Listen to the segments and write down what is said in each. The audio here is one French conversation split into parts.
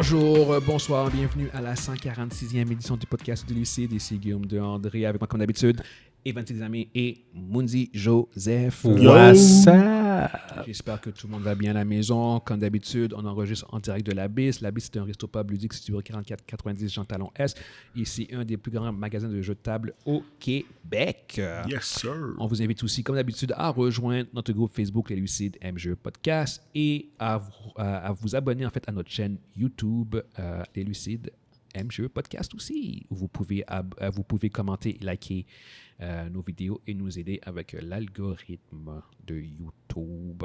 Bonjour, bonsoir, bienvenue à la 146e édition du podcast de Lucide. Ici Guillaume de André, avec moi comme d'habitude, Evan des amis et Mundi Joseph. What's up? J'espère que tout le monde va bien à la maison. Comme d'habitude, on enregistre en direct de l'Abysse. l'Abysse, c'est un resto pub ludique situé au 4490 Jean Talon Est. Et c'est un des plus grands magasins de jeux de table au Québec. Yes, sir. On vous invite aussi, comme d'habitude, à rejoindre notre groupe Facebook Les Lucides MJE Podcast et à vous abonner en fait à notre chaîne YouTube Les Lucides MJE Podcast aussi. Vous pouvez commenter, liker nos vidéos et nous aider avec l'algorithme de YouTube.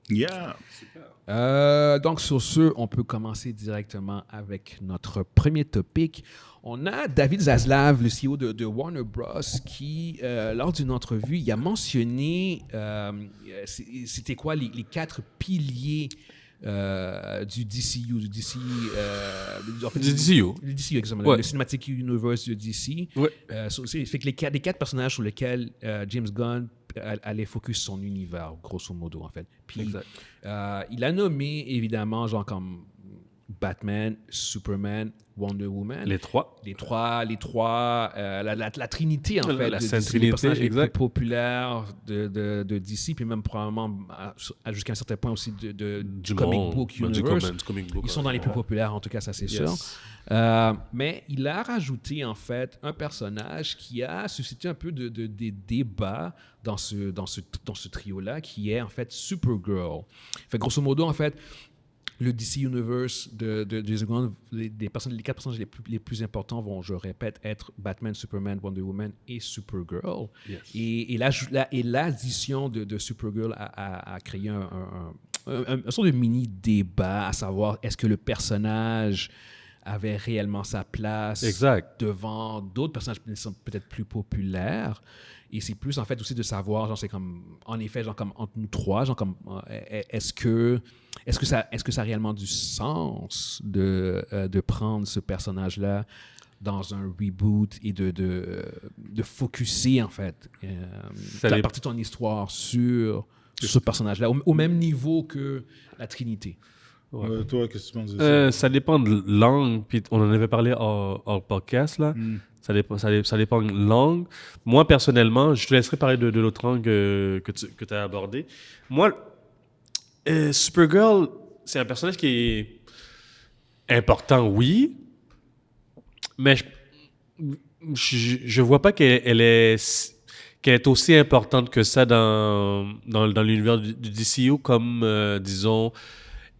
Yeah. Super. Donc, sur ce, on peut commencer directement avec notre premier topic. On a David Zaslav, le CEO de Warner Bros., qui, lors d'une entrevue, il a mentionné, c'était quoi les 4 piliers du DCU, du DCU, exactement, le Cinematic Universe de DC. Ouais. Fait que les 4 personnages sur lesquels James Gunn allait focus son univers, grosso modo, en fait. Puis, il a nommé, évidemment, genre comme Batman, Superman, Wonder Woman. Les trois, la trinité, en fait. La Sainte Trinité, les personnages exact. les plus populaires de DC, puis même probablement jusqu'à un certain point aussi du comic book universe. Ils sont dans les plus populaires, en tout cas, ça c'est sûr. Mais il a rajouté, en fait, un personnage qui a suscité un peu des débats dans ce trio-là, qui est, en fait, Supergirl. Fait grosso modo, en fait, le DC Universe de James Gunn, les 4 personnages les plus importants vont, je répète, être Batman, Superman, Wonder Woman et Supergirl. Yes. Et l'addition de Supergirl a créé un sorte de mini-débat, à savoir, est-ce que le personnage avait réellement sa place devant d'autres personnages peut-être plus populaires. Et c'est plus, en fait, aussi de savoir, genre, c'est comme, en effet, genre, comme entre nous trois, genre, comme, est-ce que ça a réellement du sens de prendre ce personnage-là dans un reboot et de focusser, en fait, la partie de ton histoire sur ce personnage-là, au même niveau que la Trinité? Ouais. Toi, qu'est-ce que tu penses de ça? Ça dépend de l'angle, puis on en avait parlé hors podcast, là. Ça dépend de l'angle. Moi, personnellement, je te laisserai parler de l'autre angle que tu as abordé. Moi, Supergirl, c'est un personnage qui est important, oui, mais je vois pas qu'elle est aussi importante que ça dans l'univers du DCU comme, disons,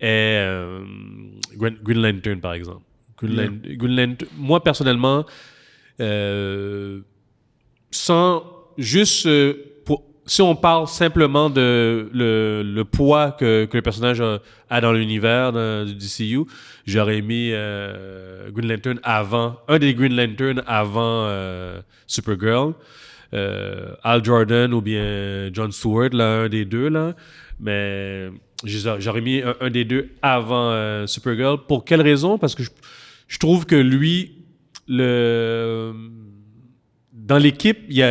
Green Lantern, par exemple. Green Lantern, moi, personnellement, si on parle simplement de le poids que le personnage a dans l'univers du DCU, j'aurais mis Green Lantern un des Green Lantern avant Supergirl. Al Jordan ou bien John Stewart, là, un des deux, là. Mais j'aurais mis un des deux avant Supergirl. Pour quelle raison? Parce que je trouve que lui, dans l'équipe, il y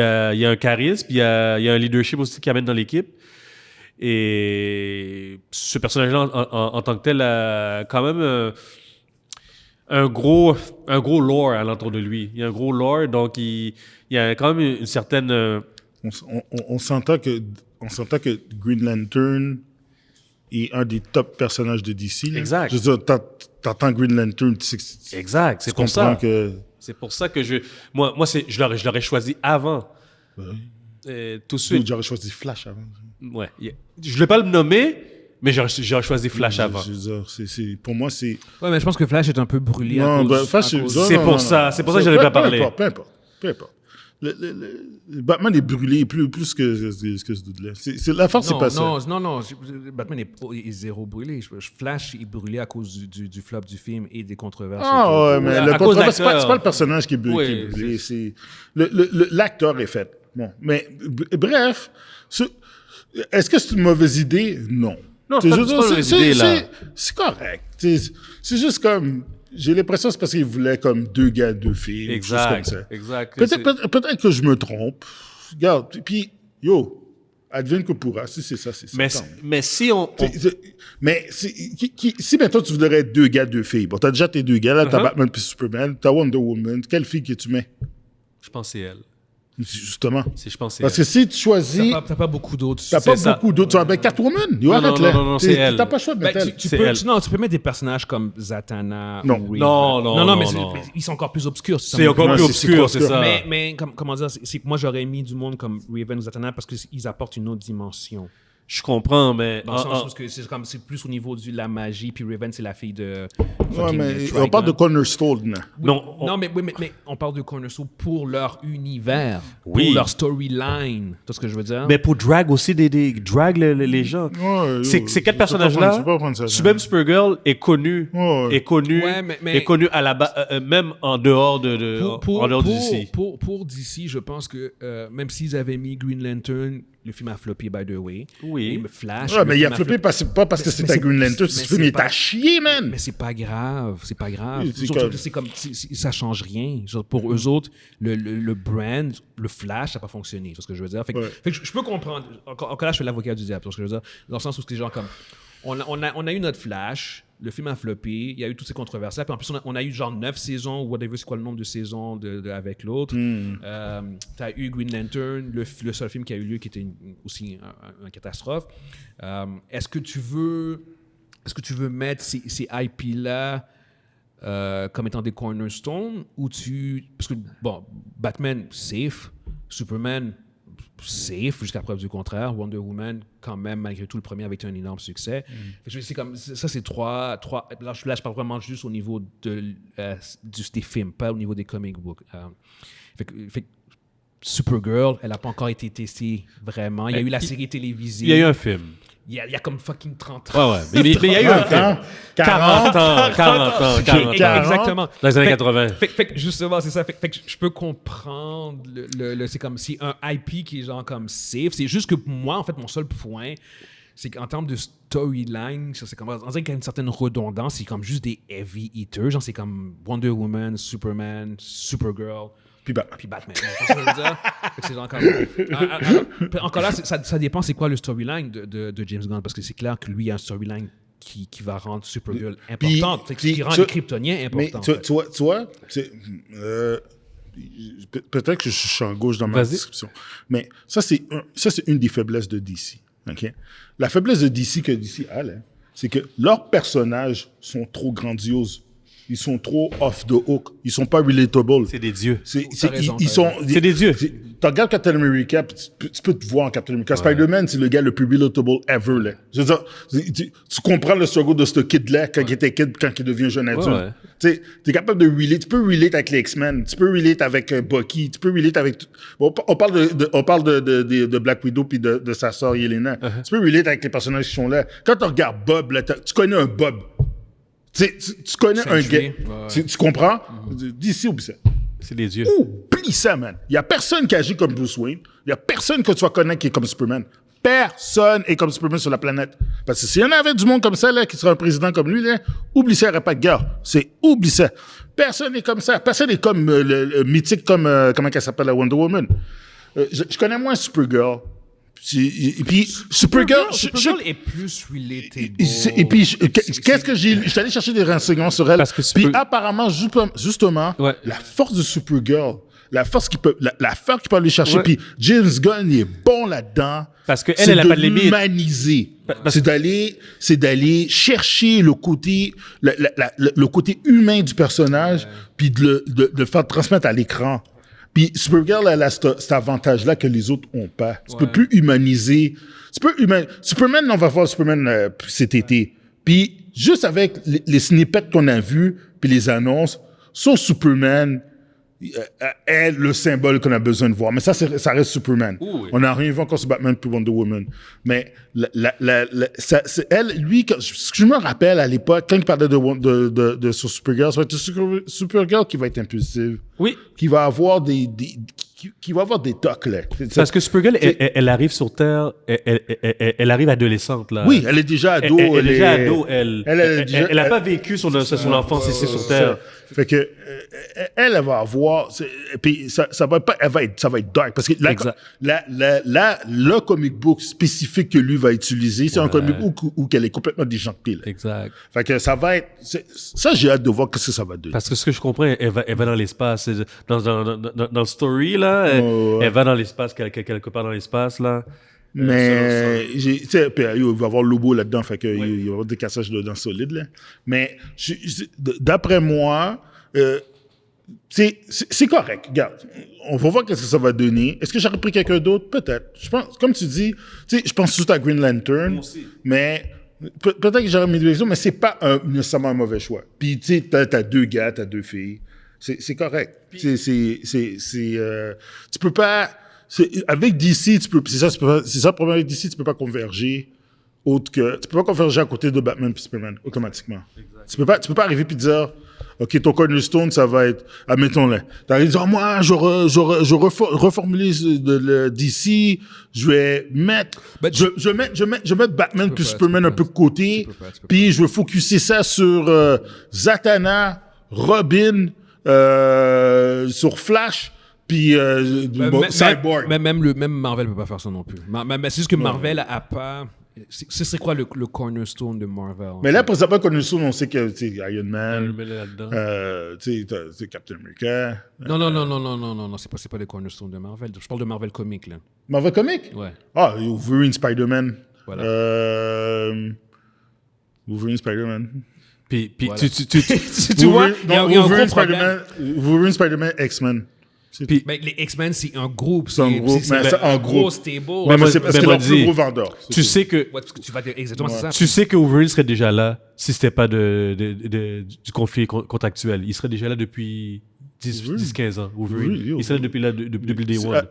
a un charisme, il y a un leadership aussi qui amène dans l'équipe. Et ce personnage-là, en tant que tel, a quand même un gros lore alentour de lui. Il y a un gros lore, donc il y a quand même une certaine... On s'entend que Green Lantern est un des top personnages de DC. Là. Exact. Je veux dire, t'entends Green Lantern, exact, c'est pour ça. C'est pour ça que je l'aurais choisi avant. Ouais. Tout de suite. J'aurais choisi Flash avant. Ouais. Je ne voulais pas le nommer, mais j'aurais choisi Flash avant. Je veux dire, pour moi, c'est... Ouais, mais je pense que Flash est un peu brûlé C'est pour ça que j'en ai pas parlé. Peu importe. Le Batman est brûlé plus que ce doute-là. La force, c'est pas ça. Non. Batman est zéro brûlé. Flash est brûlé à cause du flop du film et des controverses. Ah ouais, mais le controverse, c'est pas le personnage qui est brûlé. C'est l'acteur est fait. Bon, mais bref, est-ce que c'est une mauvaise idée? Non. Non, c'est pas une mauvaise idée, là. C'est correct. C'est juste comme... J'ai l'impression que c'est parce qu'il voulait comme 2 gars, 2 filles. Exact. Comme ça. Exact. Peut-être que je me trompe. Regarde, puis, Advienne que pourra. Si c'est ça, c'est ça. Mais si on... Si maintenant tu voudrais 2 gars, 2 filles, bon, t'as déjà tes 2 gars, là, t'as Batman puis Superman, t'as Wonder Woman, quelle fille que tu mets? Je pense que c'est elle. Justement. Je pense que c'est Parce que si tu choisis... T'as pas beaucoup d'autres. T'as pas beaucoup d'autres. Tu vas avec Catwoman. Non, c'est elle. T'as pas le choix de mettre elle. Tu peux mettre des personnages comme Zatanna non. ou Raven. Non, mais ils sont encore plus obscurs. C'est encore plus obscur, c'est ça. Mais comment dire, c'est que moi, j'aurais mis du monde comme Raven ou Zatanna parce qu'ils apportent une autre dimension. Je comprends, mais... Dans le sens que c'est plus au niveau de la magie, puis Raven, c'est la fille de... Ouais, mais on parle de Cornerstone. Non, mais on parle de Cornerstone pour leur univers, pour leur storyline. Tu vois ce que je veux dire? Mais pour drag aussi, drag les gens. Ouais, ces 4 personnages-là, même Supergirl est connue. Est connue à la base, même en dehors de DC. Pour DC, je pense que même s'ils avaient mis Green Lantern... Le film a floppé, by the way. Oui. Flash. Ouais, mais il a floppé pas parce que c'était Green Lantern. Ce film est à chier, man. Mais c'est pas grave. C'est pas grave. C'est comme ça change rien. Genre, pour eux autres, le brand, le Flash, ça n'a pas fonctionné. C'est ce que je veux dire. Fait que je peux comprendre. Encore là, je fais l'avocat du diable. C'est ce que je veux dire. Dans le sens où c'est genre comme. On a eu notre Flash. Le film a floppé, il y a eu toutes ces controverses-là. Puis en plus, on a eu genre 9 saisons, ou whatever, c'est quoi le nombre de saisons avec l'autre. T'as eu Green Lantern, le seul film qui a eu lieu qui était aussi une catastrophe. Est-ce que tu veux mettre ces IP-là comme étant des cornerstones ou parce que, bon, Batman, safe. Superman, safe, jusqu'à preuve du contraire. Wonder Woman, quand même, malgré tout, le premier avait été un énorme succès. C'est comme, ça, c'est trois là, je parle vraiment juste au niveau des films, pas au niveau des comic books. Fait que Supergirl, elle n'a pas encore été testée vraiment. Il y a eu la série télévisée. Il y a eu un film. Il y a comme fucking 30 ans. Ouais. Mais il y a eu un film. 40 ans. Exactement. Dans les années 80. Fait que justement, c'est ça. Fait que je peux comprendre c'est comme si un IP qui est genre comme safe. C'est juste que moi, en fait, mon seul point, c'est qu'en termes de storyline, c'est comme, on dirait qu'il y a une certaine redondance. C'est comme juste des heavy hitters. Genre, c'est comme Wonder Woman, Superman, Supergirl. Puis Batman. C'est genre encore là, ça dépend c'est quoi le storyline de James Gunn, parce que c'est clair que lui, il a un storyline qui va rendre Supergirl importante, qui rend les Kryptoniens importants. Mais tu vois, peut-être que je suis en gauche dans ma description, mais ça, c'est une des faiblesses de DC. Okay? La faiblesse de DC que DC a, là, c'est que leurs personnages sont trop grandioses. Ils sont trop off the hook. Ils sont pas relatable. C'est des dieux. C'est des dieux. Tu regardes Captain America, tu peux te voir en Captain America. Ouais. Spider-Man, c'est le gars le plus relatable ever. Là. Je veux dire, tu comprends le struggle de ce kid-là quand il était kid, quand il devient jeune adulte. Ouais. Tu es capable de relate. Tu peux relate avec les X-Men. Tu peux relate avec Bucky. Tu peux relate avec... Bon, on parle de Black Widow puis de sa sœur Yelena. Tu peux relate avec les personnages qui sont là. Quand tu regardes Bob, là, tu connais un Bob. Tu connais un gars. Tu comprends? D'ici, oublie ça. C'est des dieux. Oublie ça, man. Il n'y a personne qui agit comme Bruce Wayne. Il n'y a personne que tu vas connaître qui est comme Superman. Personne est comme Superman sur la planète. Parce que s'il y en avait du monde comme ça, là, qui serait un président comme lui, là, oublie ça, il n'y aurait pas de guerre. Oublie ça. Personne n'est comme ça. Personne n'est comme le mythique comme, comment elle s'appelle, la Wonder Woman. Je connais moins Supergirl. Et puis, Supergirl est plus relatable. Et puis, qu'est-ce que j'ai lu? Je suis allé chercher des renseignements sur elle. Puis, apparemment, justement, la force de Supergirl, la force qui peut aller chercher, puis James Gunn, il est bon là-dedans. Parce qu'elle, elle n'a pas de limite. C'est d'aller cercher le côté humain du personnage, puis de le faire transmettre à l'écran. Puis Supergirl, elle a cet avantage-là que les autres n'ont pas. Tu peux plus humaniser. Superman, on va voir Superman cet été. Puis juste avec les snippets qu'on a vus, puis les annonces, sur Superman est le symbole qu'on a besoin de voir. Mais ça reste Superman. Oui. On n'a rien vu encore sur Batman puis Wonder Woman. Mais elle, lui, je me rappelle à l'époque, quand il parlait sur Supergirl, ça va être Supergirl qui va être impulsive. Oui. Qui va avoir qui va avoir des tocs, là. Parce que Supergirl, elle arrive sur Terre, elle arrive adolescente, là. Oui, elle est déjà ado. Elle est déjà ado, elle n'a pas vécu son enfance ici sur Terre. Fait que elle va avoir, puis ça va être dark parce que le comic book spécifique que lui va utiliser, c'est un comic book où qu'elle est complètement déjantée. Exact. Fait que ça va être, ça j'ai hâte de voir qu'est-ce que ça va donner. Parce que ce que je comprends, elle va dans l'espace, dans le story là, elle va dans l'espace quelque part dans l'espace là. Mais tu sais, il va y avoir Lobo là-dedans, fait que il va y avoir des cassages dedans solides là. Mais d'après moi, c'est correct. Regarde, on va voir qu'est-ce que ça va donner. Est-ce que j'aurais pris quelqu'un d'autre? Peut-être. Je pense, comme tu dis, je pense juste à Green Lantern. Moi aussi. Mais peut-être que j'aurais mis deux exemples, mais c'est pas nécessairement un mauvais choix. Puis tu sais, t'as 2 gars, t'as 2 filles. C'est correct. Puis, tu peux pas. Avec DC, c'est ça le problème avec DC, tu peux pas converger tu peux pas converger à côté de Batman et Superman automatiquement. Tu peux pas arriver puis dire OK, ton cornerstone ça va être admettons-le. T'arrives dire moi je reformulise le DC, je vais mettre Batman puis Superman un peu de côté, puis je vais focuser ça sur Zatanna, Robin, sur Flash. Puis Cyborg. Même Marvel peut pas faire ça non plus. Mais c'est juste que Marvel a pas. C'est quoi le cornerstone de Marvel? Mais là, présentement, cornerstone, on sait que Iron Man, Captain America. Non, c'est pas le cornerstone de Marvel. Je parle de Marvel Comics là. Marvel Comics? Ouais. Ah, Wolverine, Spider-Man. Voilà. Wolverine, Spider-Man. Puis voilà. tu vois, il y a un gros problème. Wolverine, Spider-Man, X-Men. Puis, les X-Men, c'est un groupe. C'est un gros stable. Mais c'est parce que leur plus gros vendeur. Tu sais que... tu vas dire exactement c'est ça. Tu sais que Wolverine serait déjà là si c'était pas du conflit contractuel. Il serait déjà là depuis 10-15 ans. Wolverine. Il serait depuis le day one.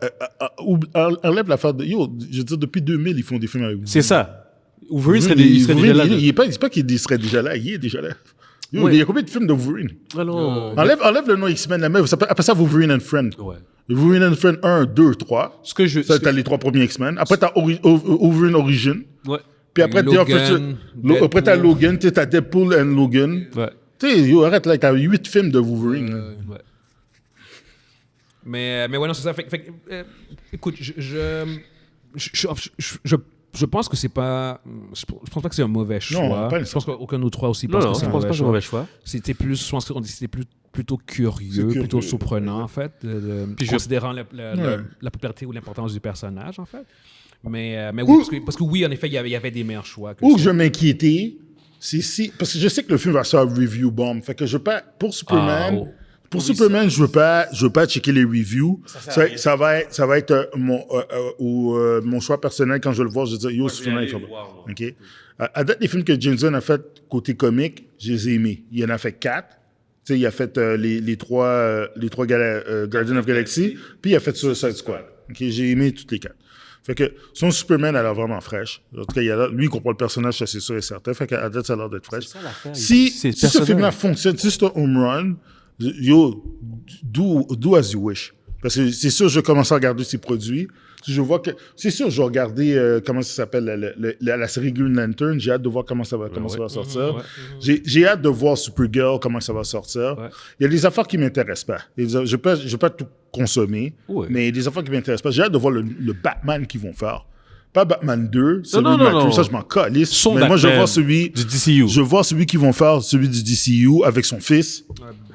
Enlève l'affaire de... Yo, je veux dire, depuis 2000, ils font des films avec Wolverine. C'est ça. Wolverine serait déjà là. C'est pas qu'il serait déjà là. Il est déjà là. Il y a combien de films de Wolverine? Enlève le nom X-Men, la meuf. Après ça, Wolverine and Friend. Ouais. Wolverine and Friend 1, 2, 3. T'as les 3 premiers X-Men. Après, t'as Wolverine Origin. Ouais. Puis après, t'as Logan. T'as Deadpool and Logan. Ouais. Tu sais, arrête là, t'as 8 films de Wolverine. Ouais. Mais ouais, non, c'est ça. Écoute, je pense que c'est pas. Je pense pas que c'est un mauvais choix. Non, je pense qu'aucun de nous trois aussi pense que c'est un mauvais choix. C'était plus, je pense que c'était plutôt curieux, plutôt surprenant en fait, considérant la popularité ou l'importance du personnage en fait. Mais oui, parce que oui, en effet, il y avait des meilleurs choix. Je m'inquiétais, parce que je sais que le film va faire review bomb. Fait que je veux pas pour Superman. Superman, je veux pas checker les reviews. Ça va être mon choix personnel quand je le vois. Je vais dire, yo, ce film-là, il fait bon. OK? À date, les films que James Gunn a fait côté comique, je les ai aimés. Il en a fait 4. Tu sais, il a fait les trois Guardians of Galaxy, puis il a fait Suicide Squad. OK? J'ai aimé toutes les 4. Fait que son Superman a l'air vraiment fraîche. En tout cas, lui, il comprend le personnage, ça, c'est sûr et certain. Fait qu'à date, ça a l'air d'être fraîche. Si ce film-là fonctionne, si c'est un home run, yo, do as you wish. Parce que c'est sûr, je vais commencer à regarder ses produits. Je vois que, c'est sûr, je vais regarder, comment ça s'appelle, la série Green Lantern. J'ai hâte de voir comment ça va sortir. J'ai hâte de voir Supergirl, comment ça va sortir. Il y a des affaires qui m'intéressent pas. Je vais pas tout consommer, mais il y a des affaires qui m'intéressent pas. J'ai hâte de voir le Batman qu'ils vont faire. Pas Batman 2, celui de Matthew, ça je m'en calisse. Mais moi je vois celui du DCU. Je vois celui qu'ils vont faire, celui du DCU avec son fils.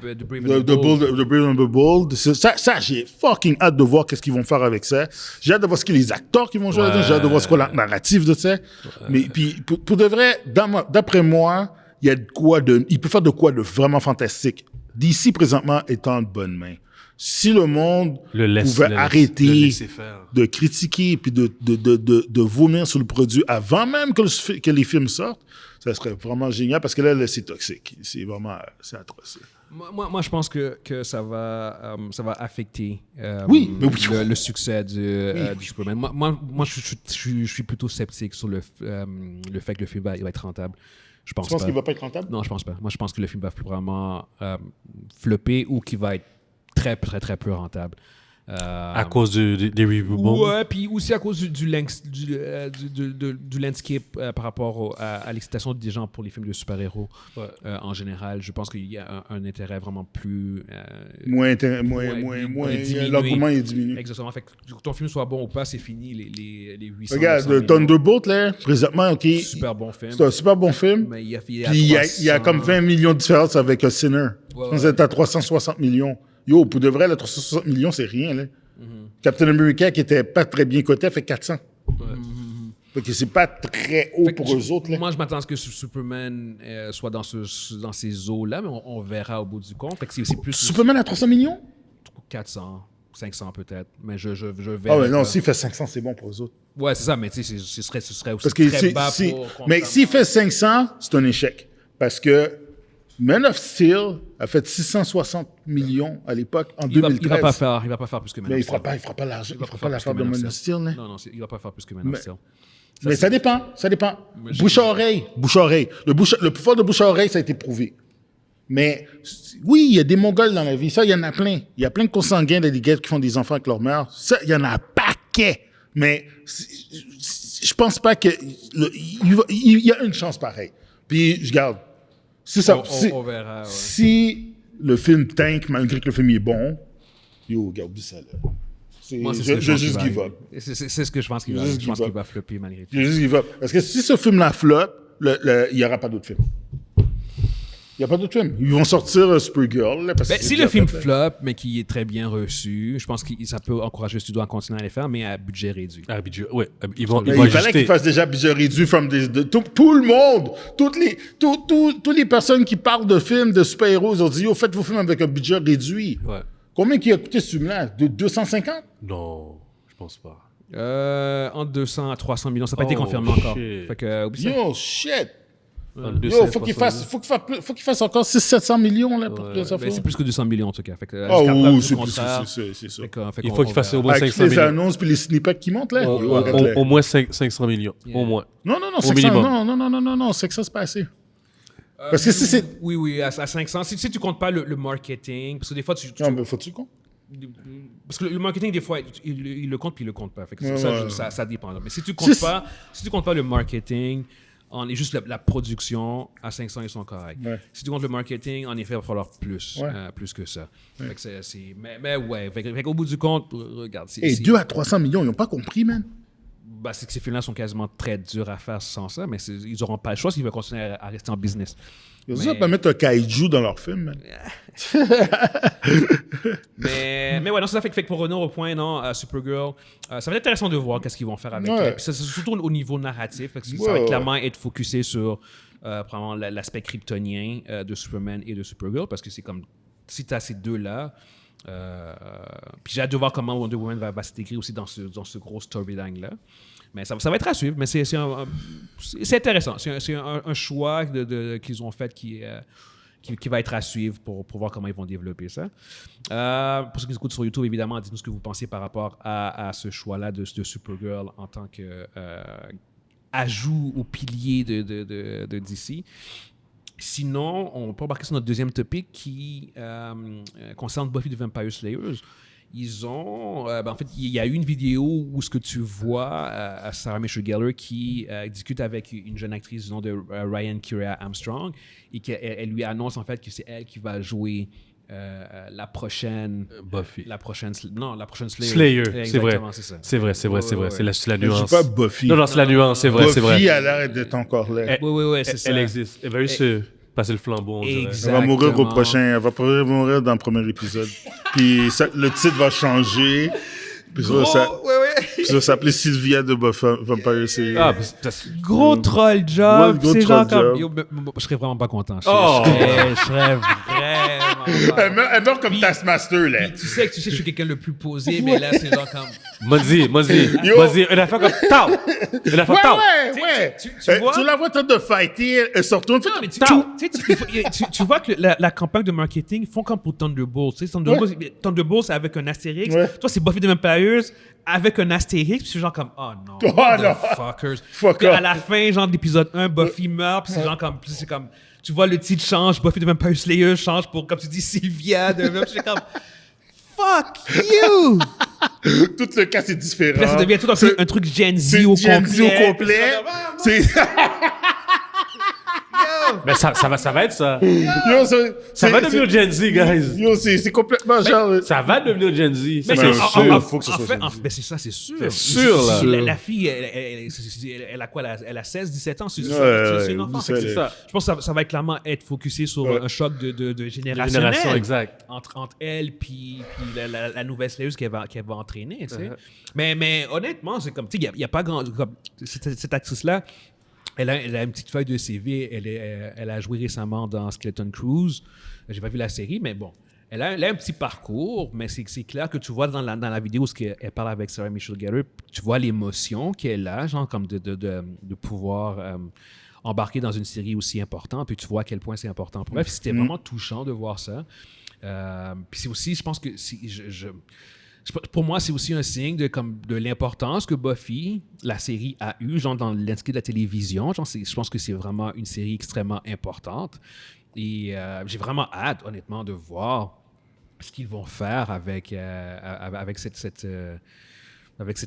The Brave and the Bold. Ça j'ai fucking hâte de voir qu'est-ce qu'ils vont faire avec ça. J'ai hâte de voir ce que les acteurs qui vont jouer là-dedans. J'ai hâte de voir ce qu'est la narrative de ça. Mais puis pour de vrai, d'après moi, il y a il peut faire de quoi de vraiment fantastique. DC présentement est en bonne main. Si le monde pouvait arrêter de critiquer et de vomir sur le produit avant même que les films sortent, ça serait vraiment génial parce que là c'est toxique. C'est vraiment atroce. Moi, je pense que ça va affecter le succès du Superman. Moi je suis plutôt sceptique sur le fait que le film va être rentable. Tu penses qu'il va pas être rentable? Non, je pense pas. Moi, je pense que le film va vraiment flopper ou qu'il va être très, très, très peu rentable. À cause des reboots. Ouais, puis aussi à cause du landscape par rapport à l'excitation des gens pour les films de super-héros en général. Je pense qu'il y a un intérêt vraiment plus... l'engouement est diminué. Exactement. Fait que ton film soit bon ou pas, c'est fini, les 800 Regarde, Thunderbolt, là, présentement, OK. Super bon film. C'est un super bon film. Mais il y a comme 20 millions de différences avec Sinner. Vous êtes à 360 millions. Yo, pour de vrai, le 360 millions, c'est rien, là. Captain America, qui était pas très bien coté, a fait 400. Fait que c'est pas très haut pour eux autres, là. Moi, je m'attends à ce que Superman soit dans ces eaux-là, mais on verra au bout du compte. Fait que c'est plus... Superman à 300 millions? 400, 500 peut-être. Mais je verrai. Ah ouais, non, s'il fait 500, c'est bon pour eux autres. Ouais, c'est ça, mais tu sais, ce serait aussi parce que très bas mais s'il fait 500, c'est un échec. Parce que Man of Steel a fait 660 millions à l'époque, en 2013. Il va pas faire plus que Man of Steel. Mais il fera pas l'argent. Il fera pas l'affaire de Man of Steel. Non, il va pas faire plus que Man of Steel. Mais ça dépend. Bouche à oreille. Le pouvoir de bouche à oreille, ça a été prouvé. Mais oui, il y a des Mongols dans la vie. Ça, il y en a plein. Il y a plein de consanguins des guettes qui font des enfants avec leur mère. Ça, il y en a un paquet. Mais je pense pas que... Il y a une chance pareille. Puis, je garde. On verra, ouais. Si le film tank, malgré que le film est bon, yo, regarde ça là. Moi, je juste give up. C'est ce que je pense qu'il va. Je pense qu'il va flopper malgré tout. Je juste give up. Parce que si ce film-là flop, il n'y aura pas d'autres films. Il n'y a pas d'autres films. Ils vont sortir Supergirl. Là, si le film flop, mais qui est très bien reçu, je pense que ça peut encourager le studio à continuer à les faire, mais à budget réduit. Oui. Il fallait qu'ils fassent déjà budget réduit tout le monde. Toutes les personnes qui parlent de films de super-héros, ils ont dit, faites vos films avec un budget réduit. Ouais. Combien qui a coûté ce film-là? De 250? Non, je pense pas. Entre 200 à 300 millions. Ça n'a pas été confirmé encore. Fait que, yo, shit! Yo, faut qu'il fasse encore 600-700 millions là, pour que ça fasse. C'est plus que 200 millions en tout cas. Fait que, c'est plus, c'est ça. Il faut qu'il fasse au moins 500 millions. Avec les annonces puis les snippets qui montent là. Au moins 500 millions. Au moins. Non, 500 c'est pas assez. Parce que si c'est... Oui, à 500. Si tu comptes pas le marketing, parce que des fois non, mais faut-tu compter? Parce que le marketing, des fois, il le compte puis il le compte pas. Fait que ça dépend. Mais si tu comptes pas le marketing... juste la production, à 500, ils sont corrects. Ouais. Si tu comptes le marketing, en effet, il va falloir plus que ça. Ouais. Fait que mais ouais, fait qu'au bout du compte, regarde. 2 à 300 millions, ils n'ont pas compris, man. C'est que ces films-là sont quasiment très durs à faire sans ça, mais ils n'auront pas le choix s'ils veulent continuer à rester en business. Ils vont pas mettre un kaiju dans leur film, man. mais ouais, non, ça fait que pour revenir au point, Supergirl, ça va être intéressant de voir qu'est-ce qu'ils vont faire avec elle. C'est surtout au niveau narratif, parce que ça va clairement être focusé sur l'aspect kryptonien de Superman et de Supergirl, parce que c'est comme, si tu as ces deux-là, puis j'ai hâte de voir comment Wonder Woman va s'intégrer aussi dans ce gros storyline-là. Mais ça va être à suivre, mais c'est intéressant. C'est un choix qu'ils ont fait qui va être à suivre pour voir comment ils vont développer ça. Pour ceux qui nous écoutent sur YouTube, évidemment, dites-nous ce que vous pensez par rapport à ce choix-là de Supergirl en tant qu'ajout au pilier de DC. Sinon, on peut embarquer sur notre deuxième topic qui concerne Buffy the Vampire Slayers. Ils ont... en fait, il y a eu une vidéo où ce que tu vois Sarah Michelle Gellar qui discute avec une jeune actrice du nom de Ryan Kiera Armstrong et qu'elle lui annonce en fait que c'est elle qui va jouer la prochaine... Buffy. La prochaine Slayer. Slayer, c'est vrai. C'est vrai. C'est la nuance. C'est pas Buffy. Non, c'est la nuance, c'est vrai. Buffy a l'air d'être encore là. Oui, c'est ça. Elle existe. Elle va juste passer le flambeau, on dirait. Elle va mourir au prochain. Elle va mourir dans le premier épisode. Puis le titre va changer. Puis ça va s'appeler Sylvia de Vampire Slayer. Gros troll job. C'est genre comme... je serais vraiment pas content. Je serais vraiment... Elle meurt comme Taskmaster, là. Tu sais, je suis quelqu'un le plus posé, mais là, c'est genre comme... Vas-y, une affaire comme tao. Une affaire tao. Ouais. Tu la vois en train de fighter, elle sort tout. Tu vois que la campagne de marketing font comme pour Thunderbolts. Thunderbolts, c'est avec un astérix. Toi, c'est Buffy the Vampire avec un astérix, puis c'est genre comme, oh non, motherfuckers. Puis à la fin, genre d'épisode 1, Buffy meurt, puis c'est genre comme, tu vois le titre change, Buffy the Vampire Slayer change pour, comme tu dis, Sylvia. Puis c'est comme, fuck you! Tout le cas, c'est différent. Là, ça devient tout un truc Gen Z au Gen complet. Z au complet. C'est... Mais ça va être ça. Yo, Ça va devenir Gen Z, guys. Yo, c'est complètement genre... Ça va devenir Gen Z. Mais c'est sûr. faut que ça soit Gen Z. C'est ça, c'est sûr. C'est sûr, là. La fille, elle a quoi? Elle a 16, 17 ans. C'est une enfant. C'est ça. Je pense que ça va clairement être focusé sur un choc de générationnel. Génération, exact. Entre elle puis la nouvelle slayeuse qu'elle va entraîner, tu sais. Mais honnêtement, c'est comme, tu sais, il n'y a pas grand... Comme, cette actrice-là, elle a une petite feuille de CV. Elle a joué récemment dans Skeleton Cruise. J'ai pas vu la série, mais bon. Elle a un petit parcours, mais c'est clair que tu vois dans la vidéo où elle parle avec Sarah Michelle Gellar, tu vois l'émotion qu'elle a, genre comme de pouvoir embarquer dans une série aussi importante, puis tu vois à quel point c'est important pour elle. C'était vraiment touchant de voir ça. Puis c'est aussi, je pense que pour moi, c'est aussi un signe de l'importance que Buffy, la série, a eu, genre dans l'industrie de la télévision. Genre, je pense que c'est vraiment une série extrêmement importante. Et j'ai vraiment hâte, honnêtement, de voir ce qu'ils vont faire avec cette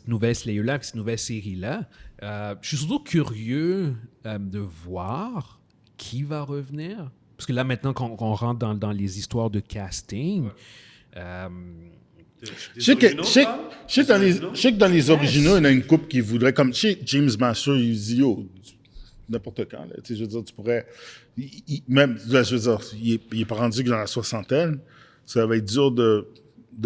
nouvelle Slayer-là, avec cette nouvelle série-là. Je suis surtout curieux de voir qui va revenir. Parce que là, maintenant qu'on rentre dans les histoires de casting... Je sais que dans les originaux, il y en a une couple qui voudrait, comme chez James Master, il dit, yo, n'importe quand, là, je veux dire, tu pourrais, même, là, je veux dire, il est pas rendu que dans la soixantaine, ça va être dur de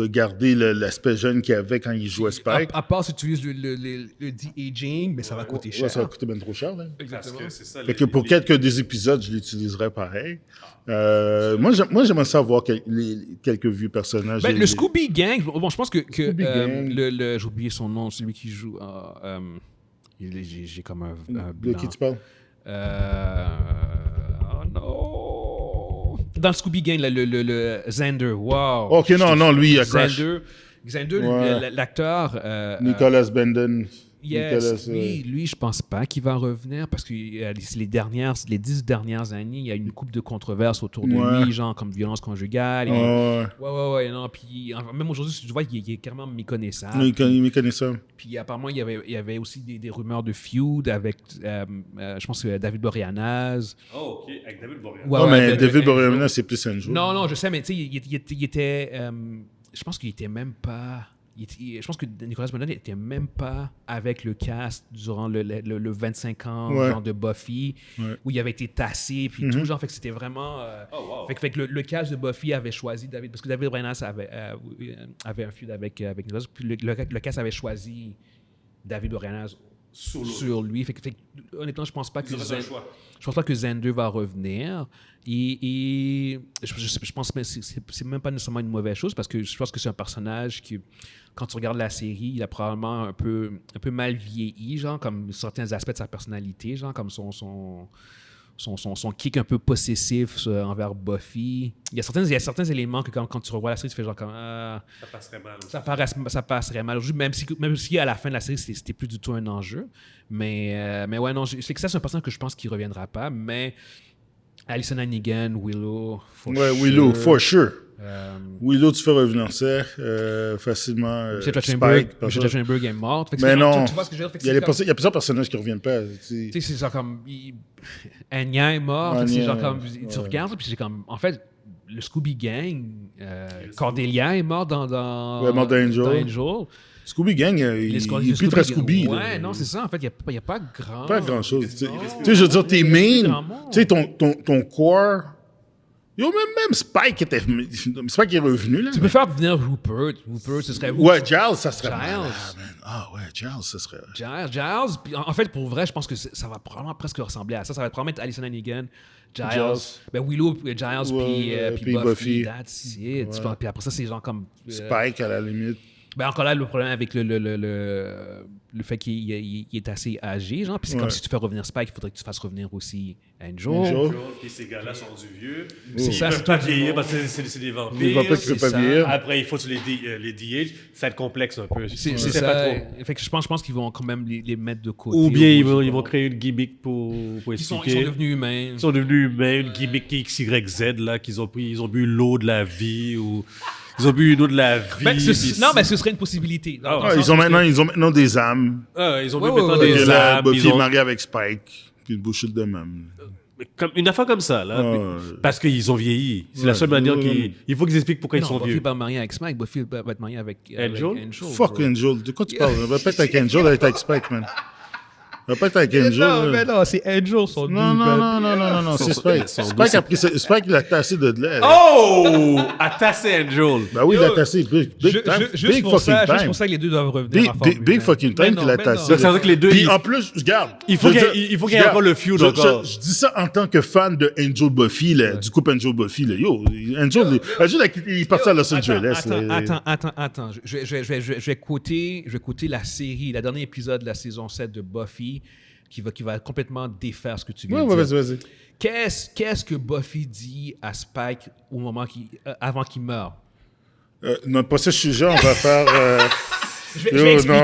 garder l'aspect jeune qu'il avait quand il jouait Spike. À part si tu utilises le de-aging, mais ça va coûter cher. Ouais, ça va coûter bien trop cher, là. Exactement. Parce que c'est ça, Fait que pour quelques des épisodes, je l'utiliserais pareil. Moi, j'aimerais savoir quelques vieux personnages. Ben, le Scooby Gang, bon, je pense que Scooby Gang. j'ai oublié son nom, celui qui joue. J'ai comme un De blanc. qui tu parles? Oh non! Dans le Scooby Gang, le Xander, wow! Ok, non, lui, il a crash. Xander, Ouais. l'acteur. Nicholas Benden. Yes, Nicolas, lui, je pense pas qu'il va revenir parce que les 10 dernières années, il y a une couple de controverses autour de lui, genre comme violence conjugale. Ouais, non. Puis même aujourd'hui, tu vois, il est carrément méconnaissable. Il méconnaît ça. Puis apparemment, il y avait aussi des rumeurs de feud avec, je pense, David Boreanaz. Oh, OK. Avec David Boreanaz. Non, mais David Boreanaz, c'est plus un jour. Non, je sais, mais tu sais, il était... je pense qu'il était même pas... je pense que Nicolas Brennan n'était même pas avec le cast durant le 25 ans genre de Buffy, où il avait été tassé, puis tout, genre, fait que c'était vraiment... Fait que le cast de Buffy avait choisi David, parce que David Brennan avait un feud avec Nicolas, puis le cast avait choisi David Brennan sur lui. Fait que, honnêtement, je pense pas que Xander va revenir. Et je pense que c'est même pas nécessairement une mauvaise chose parce que je pense que c'est un personnage qui, quand tu regardes la série, il a probablement un peu mal vieilli, genre, comme certains aspects de sa personnalité, genre, comme son kick un peu possessif envers Buffy. Il y a certains éléments que quand tu revois la série, tu fais genre comme... ça passerait mal. Ça passerait mal. Même si à la fin de la série, c'était plus du tout un enjeu. Mais ouais, non, c'est que ça, c'est un personnage que je pense qu'il ne reviendra pas. Mais Alyson Hannigan, Willow, Willow, for sure. Willow, tu fais revenir ça facilement. Michelle Trachtenberg est morte. Mais non, tu vois ce que je veux dire? il y a plusieurs personnages qui ne reviennent pas. Tu sais, c'est genre comme... Anya est morte. C'est genre comme... Tu regardes, puis c'est comme... En fait, le Scooby Gang, Cordelia est mort dans Angel. Scooby Gang, il est plus très Scooby. Ouais, non, c'est ça. En fait, il n'y a pas grand... Pas grand-chose. Tu sais, je veux dire, tes mains, tu sais, ton core... Yo, même Spike est revenu, là. Tu peux faire venir Rupert, ce serait... Ouais, Giles, ça serait... Giles, ça serait... Giles, puis en fait, pour vrai, je pense que ça va probablement presque ressembler à ça. Ça va probablement être Alyson Hannigan, Giles. Ben Willow, Giles, puis Buffy. That's it. Ouais. Puis après ça, c'est genre comme... Spike, à la limite. Ben encore là, le problème avec le fait qu'il est assez âgé, genre, puis c'est comme si tu fais revenir Spike, il faudrait que tu fasses revenir aussi Angel. Puis ces gars-là sont du vieux. C'est ça, c'est pas vieillir parce que c'est des vampires. Les vampires qui ne peuvent pas vieillir. Après, il faut que tu les DH. Ça va être complexe un peu. C'est ça. Pas trop. Fait que je pense qu'ils vont quand même les mettre de côté. Ou bien ils vont créer une gimmick pour expliquer. Ils sont devenus humains. Une gimmick XYZ, là, qu'ils ont bu l'eau de la vie ou... Ils ont bu une eau de la vie. Non, mais ce serait une possibilité. Ils ont maintenant des âmes. Ils ont bu maintenant des âmes. Buffy est mariée avec Spike. Puis une bullshit de même. Une affaire comme ça, là. Parce qu'ils ont vieilli. C'est la seule manière il faut qu'ils expliquent pourquoi ils sont vieux. Buffy n'est pas mariée avec Spike. Buffy va être mariée avec Angel. Fuck Angel. De quoi tu parles? Va pas être avec Angel, elle est avec Spike, man. Va pas être avec Angel. Non, mais non, c'est Angel son Non, c'est Spike. Spike, il a tassé de l'air. Oh! A tassé Angel. Ben oui, il a tassé. Big fucking time. Juste pour ça que les deux doivent revenir. Big fucking time qu'il a tassé. Ça veut dire que les deux... Puis en plus, regarde. Il faut qu'il y ait encore le feud encore. Je dis ça en tant que fan de Angel Buffy, du couple Angel Buffy. Yo, Angel, il est parti à Los Angeles. Attends. Je vais quoter la série, le dernier épisode de la saison 7 de Buffy qui va complètement défaire ce que tu viens de dire. Vas-y. Qu'est-ce que Buffy dit à Spike au moment avant qu'il meure? Non, pas ce sujet, on va faire... Je vais expliquer.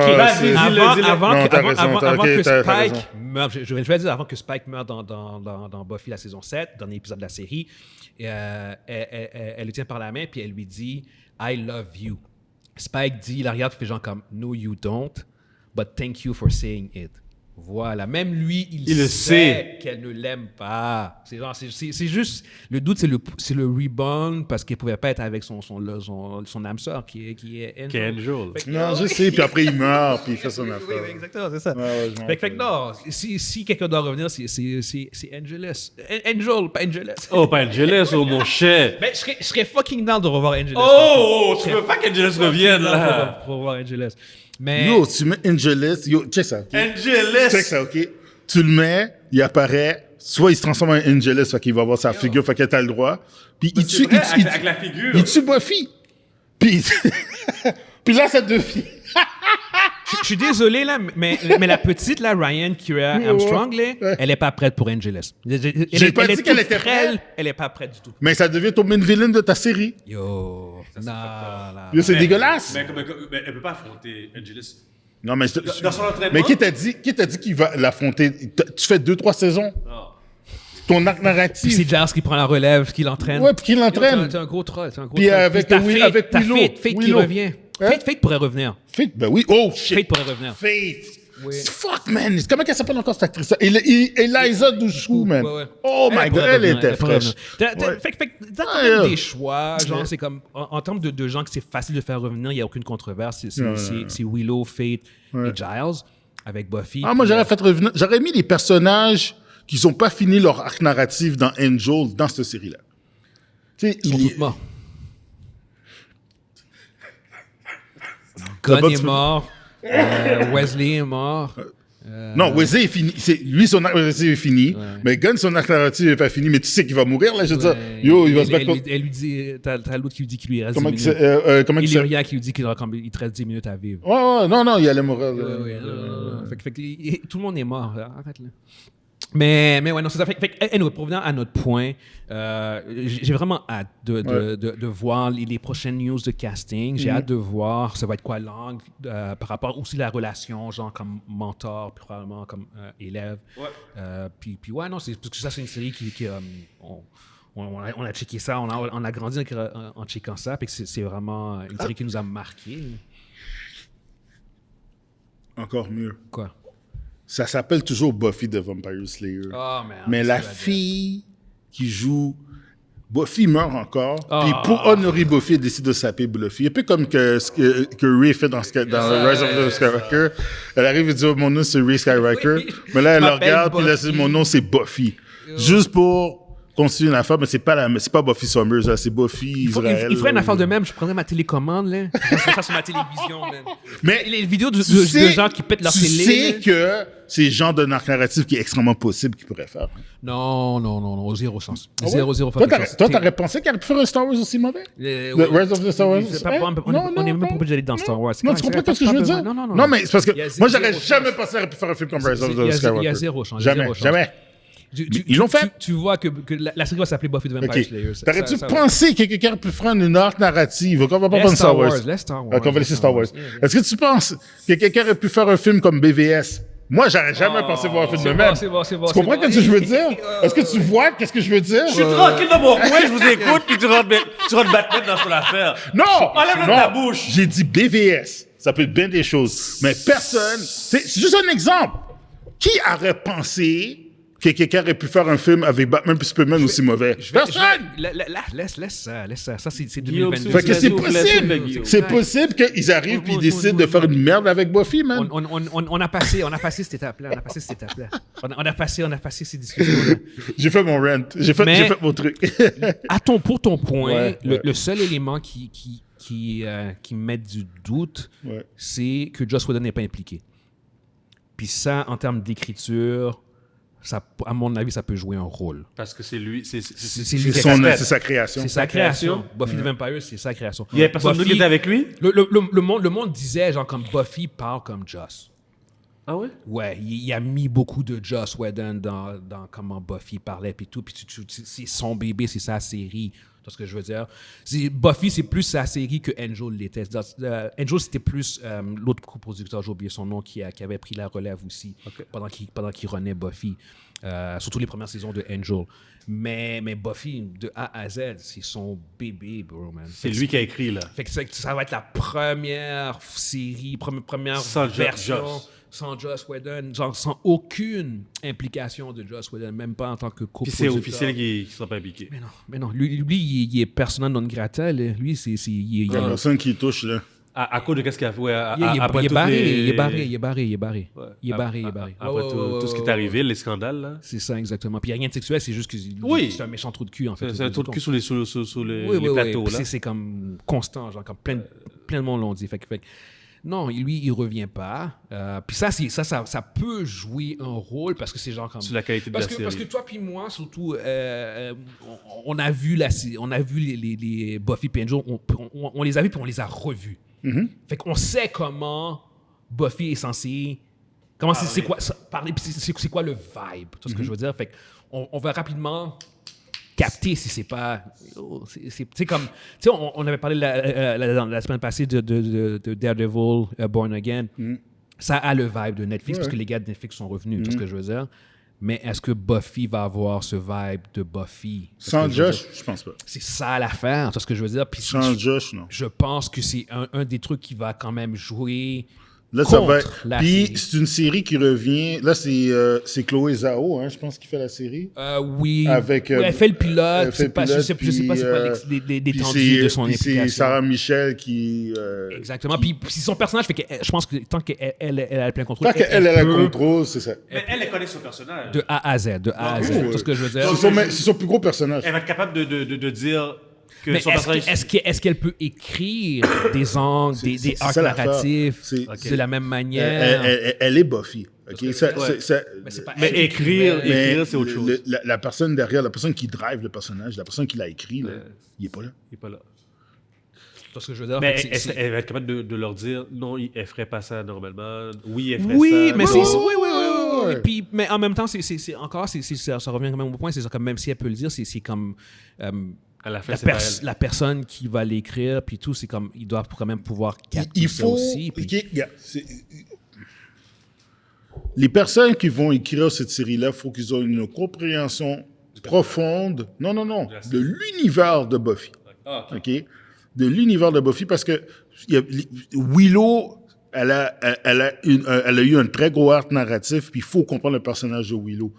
Avant que Spike meure, je vais dire avant que Spike meure dans Buffy la saison 7, dernier épisode de la série, elle le tient par la main puis elle lui dit « I love you ». Spike dit, il la regarde, il fait genre comme « No, you don't, but thank you for saying it ». Voilà, même lui, il sait qu'elle ne l'aime pas. C'est juste, le doute, c'est le rebound parce qu'il pouvait pas être avec son âme sœur qui est Angel. Non, je sais, puis après il meurt, puis il fait son affaire. Oui, exactement, c'est ça. Fait que non, si quelqu'un doit revenir, c'est Angelus. Angel, pas Angelus. Oh, pas Angelus, mon cher. Mais je serais fucking down de revoir Angelus. Tu veux pas qu'Angelus revienne, là? Pour revoir Angelus. Mais... Yo, tu mets Angelus, check ça. Okay? Angelus! Check ça, OK? Tu le mets, il apparaît, soit il se transforme en Angelus, fait qu'il va avoir sa figure, fait qu'il a le droit. Puis il tue... Avec la figure. Il tue Buffy. Puis là, ça devient... Je suis désolé, là, mais la petite, là, Ryan Kira Armstrong, là, elle n'est pas prête pour Angelus. J'ai pas dit qu'elle était prête. Elle n'est pas prête du tout. Mais ça devient ton main villain de ta série. Yo, c'est dégueulasse. Mais elle peut pas affronter Angelus. Non, mais... Dans son entraînement... Mais qui t'a dit qu'il va l'affronter? Tu fais 2-3 saisons. Non. Ton arc narratif. C'est Giles qui prend la relève, qui l'entraîne. Ouais, puis qui l'entraîne. C'est un gros troll. Puis avec Willow. Fate qui revient. Fate pourrait revenir. Fate, ben oui. Oh, shit. Fate pourrait revenir. Fate. Oui. Fuck, man. Comment qu'elle s'appelle encore cette actrice? Eliza Dushku, man. Ouais. Oh my God, elle était fraîche. Fait que t'as quand même des choix. Genre, c'est comme, en termes de gens que c'est facile de faire revenir, il n'y a aucune controverse. C'est Willow, Fate et Giles avec Buffy. Ah, moi, j'aurais mis les personnages qui n'ont pas fini leur arc narratif dans Angel, dans cette série-là. Tu sais, il est mort. Gunn est mort. Wesley est mort. Non, Wesley est fini. Lui, son arc narratif est fini. Ouais. Mais Gunn, son arc narratif n'est pas fini. Mais tu sais qu'il va mourir, là. Je veux dire, il va se battre contre... Elle lui dit... T'as l'autre qui lui dit qu'il lui reste comment 10 minutes. Comment Illyria qui lui dit qu'il te reste 10 minutes à vivre. Non, il allait mourir. Fait que tout le monde est mort. Arrête, là. Mais ouais, non, c'est ça. Anyway, pour revenir à notre point, j'ai vraiment hâte de voir les prochaines news de casting. J'ai hâte de voir ça va être quoi l'angle par rapport aussi à la relation, genre comme mentor, puis probablement comme élève. Ouais. Puis ouais, non, c'est parce que ça, c'est une série qui on a checké ça, on a grandi en checkant ça, puis c'est vraiment une série qui nous a marqué. Encore mieux. Quoi? Ça s'appelle toujours Buffy the Vampire Slayer. Oh, mais la fille qui joue... Buffy meurt encore. Puis pour honorer Buffy, elle décide de saper Buffy. Un peu comme ce que Rey fait dans Rise of the Skywalker. Elle arrive et dit « Mon nom, c'est Rey Skywalker. » Mais là, elle le regarde, puis elle dit « Mon nom, c'est Buffy. » Juste pour construire une affaire, mais c'est pas Buffy Summers, là, c'est Buffy Israël. Il ferait une affaire de même, je prendrais ma télécommande, là. Je ferais ça sur ma télévision, man. Mais les vidéos de gens qui pètent leur télé. Tu sais que c'est le genre d'un arc narratif qui est extrêmement possible qu'ils pourraient faire. Non, zéro chance. Ah ouais? Zéro toi, t'aurais pensé qu'elle aurait pu faire un Star Wars aussi mauvais? The Rise of the Star Wars? On n'est même pas obligé d'aller dans Star Wars. Non, tu comprends ce que je veux dire? Non, mais c'est parce que moi, j'aurais jamais pensé qu'elle aurait pu faire un film comme Rise of the Skywalker. Il y a zéro chance. Jamais. Ils l'ont fait. Tu vois que la série va s'appeler Buffy the Vampire Slayer. T'aurais-tu pensé que quelqu'un peut faire une arc narrative? Qu'on va pas prendre Star Wars. Laisse Star Wars. Qu'on va laisser Star Wars. Est-ce que tu penses que quelqu'un aurait pu faire un film comme BVS? Moi, j'aurais jamais pensé voir un film de bon, même. c'est bon. Tu comprends ce que je veux dire? Est-ce que tu vois qu'est-ce que je veux dire? Je suis tranquille dans mon coin, je vous écoute, puis tu rentres Batman dans son affaire. Non! Enlève non. ta bouche. J'ai dit BVS. Ça peut être bien des choses. Mais personne... C'est juste un exemple. Qui aurait pensé que quelqu'un aurait pu faire un film avec Batman et Superman aussi mauvais? Personne! Laisse ça. Ça, c'est Guillaume, 2022. Fait que c'est Guillaume, possible. Guillaume. C'est possible qu'ils arrivent et ils décident de faire une merde avec Buffy, man. On a passé cette étape-là. On a passé ces discussions-là. J'ai fait mon rant. J'ai fait mon truc. Pour ton point, Ouais. le seul élément qui met du doute, Ouais. c'est que Joss Whedon n'est pas impliqué. Puis ça, en termes d'écriture, ça, à mon avis, ça peut jouer un rôle. Parce que c'est lui, c'est lui C'est qui a c'est fait. sa création. C'est sa création. Buffy the Vampire, c'est sa création. Il y a personne d'autre qui était avec lui? Le monde disait, genre, comme Buffy parle comme Joss. Ah ouais? Ouais, il a mis beaucoup de Joss Whedon dans comment Buffy parlait puis tout. Puis c'est son bébé, c'est sa série. Tu vois ce que je veux dire? Buffy, c'est plus sa série que Angel l'était. Angel, c'était plus l'autre coproducteur, j'ai oublié son nom, qui avait pris la relève aussi pendant qu'il renaît Buffy. Surtout les premières saisons de Angel. Mais Buffy, de A à Z, c'est son bébé, bro, man. C'est lui qui a écrit, là. Fait que ça va être la première série, première Sans version Joss. sans Joss Whedon, genre sans aucune implication de Joss Whedon, même pas en tant que Puis c'est coproducteur. officiel qui ne sera pas impliqué. Mais non. Lui, il est persona non grata. Là. Lui, il Il y a personne qui touche, là. À cause de qu'est-ce qu'il a fait? Ouais, est toutes barré. les- Il est barré. Ouais. Il est barré. Après tout ce qui est arrivé, les scandales, là. C'est ça, exactement. Puis il n'y a rien de sexuel, c'est juste que Oui. c'est un méchant trou de cul, en fait. C'est un trou de cul sur les Oui. plateaux, Puis là. c'est comme constant, genre, comme plein de monde l'ont dit. Fait que, non, lui, il revient pas. Puis ça peut jouer un rôle parce que c'est genre comme... Sur la qualité de la série. Parce que toi puis moi, surtout, on a vu les Buffy et Angel, on les a vus puis on les a revus. Fait qu'on sait comment Buffy est censé... c'est quoi parler, puis c'est quoi le vibe, tu vois ce que je veux dire? Fait qu'on va rapidement capter si c'est pas... C'est comme... Tu sais, on avait parlé la semaine passée de Daredevil Born Again. Ça a le vibe de Netflix parce que les gars de Netflix sont revenus, tu vois ce que je veux dire? Mais est-ce que Buffy va avoir ce vibe de Buffy? Sans Josh, je pense pas. C'est ça l'affaire, tu vois ce que je veux dire? Puis Sans Josh, non. je pense que c'est un des trucs qui va quand même jouer... Là, ça contre va. la Puis série. c'est une série qui revient. Là, c'est Chloé Zhao, hein, je pense, qui fait la série. Oui. Avec, Ouais, elle fait le pilote. elle fait le pilote, Je sais pas c'est quoi puis l'étendue de son puis implication. c'est Sarah Michel qui. Exactement. Puis son personnage, fait que je pense que tant qu'elle a le plein contrôle. Tant qu'elle a le peut, contrôle, c'est ça. Mais elle connaît son personnage. De A à Z. Tu vois ce que je veux dire? C'est son plus gros personnage. Elle va être capable de dire que Mais son personnage... est-ce qu'elle peut écrire des angles, des c'est arcs ça l'affaire. narratifs C'est- de la même manière? Elle est Buffy. OK? Mais c'est pas Mais elle qui écrire, écrivait. c'est autre chose. La personne derrière, la personne qui drive le personnage, la personne qui l'a écrit, là, il est pas là. Il est pas là. Tu vois ce que je veux dire? Mais Fait que elle va être capable de leur dire non, elle ferait pas ça normalement. Oui, elle ferait Oui, ça. mais Oui, c'est... oui, Oui. ouais. Puis, mais en même temps, ça revient quand même au point, c'est comme même si elle peut le dire, c'est comme... À la fin, c'est pas elle. la personne qui va l'écrire, puis tout, c'est comme, ils doivent quand même pouvoir capter Il ça faut. aussi. Puis, OK, regarde, les personnes qui vont écrire cette série-là, il faut qu'ils aient une compréhension profonde. Non, de l'univers de Buffy. Ah, ok. OK? De l'univers de Buffy, parce que Willow, elle a eu un très gros arc narratif, puis il faut comprendre le personnage de Willow.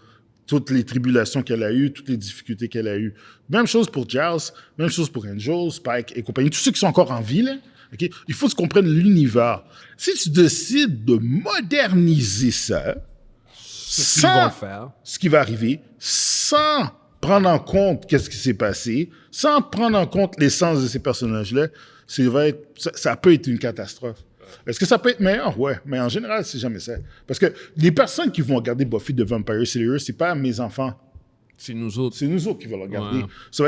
Toutes les tribulations qu'elle a eues, toutes les difficultés qu'elle a eues. Même chose pour Giles, même chose pour Angel, Spike et compagnie. Tous ceux qui sont encore en vie, là, OK? Il faut que tu comprennes l'univers. Si tu décides de moderniser ça, ce qu'ils vont sans faire. ce qui va arriver, sans prendre en compte qu'est-ce qui s'est passé, sans prendre en compte l'essence de ces personnages-là, ça peut être une catastrophe. Est-ce que ça peut être meilleur? Ouais, mais en général, c'est jamais ça. Parce que les personnes qui vont regarder Buffy the Vampire Slayer, c'est pas mes enfants. C'est nous autres. C'est nous autres qui vont le regarder. Ouais. Ça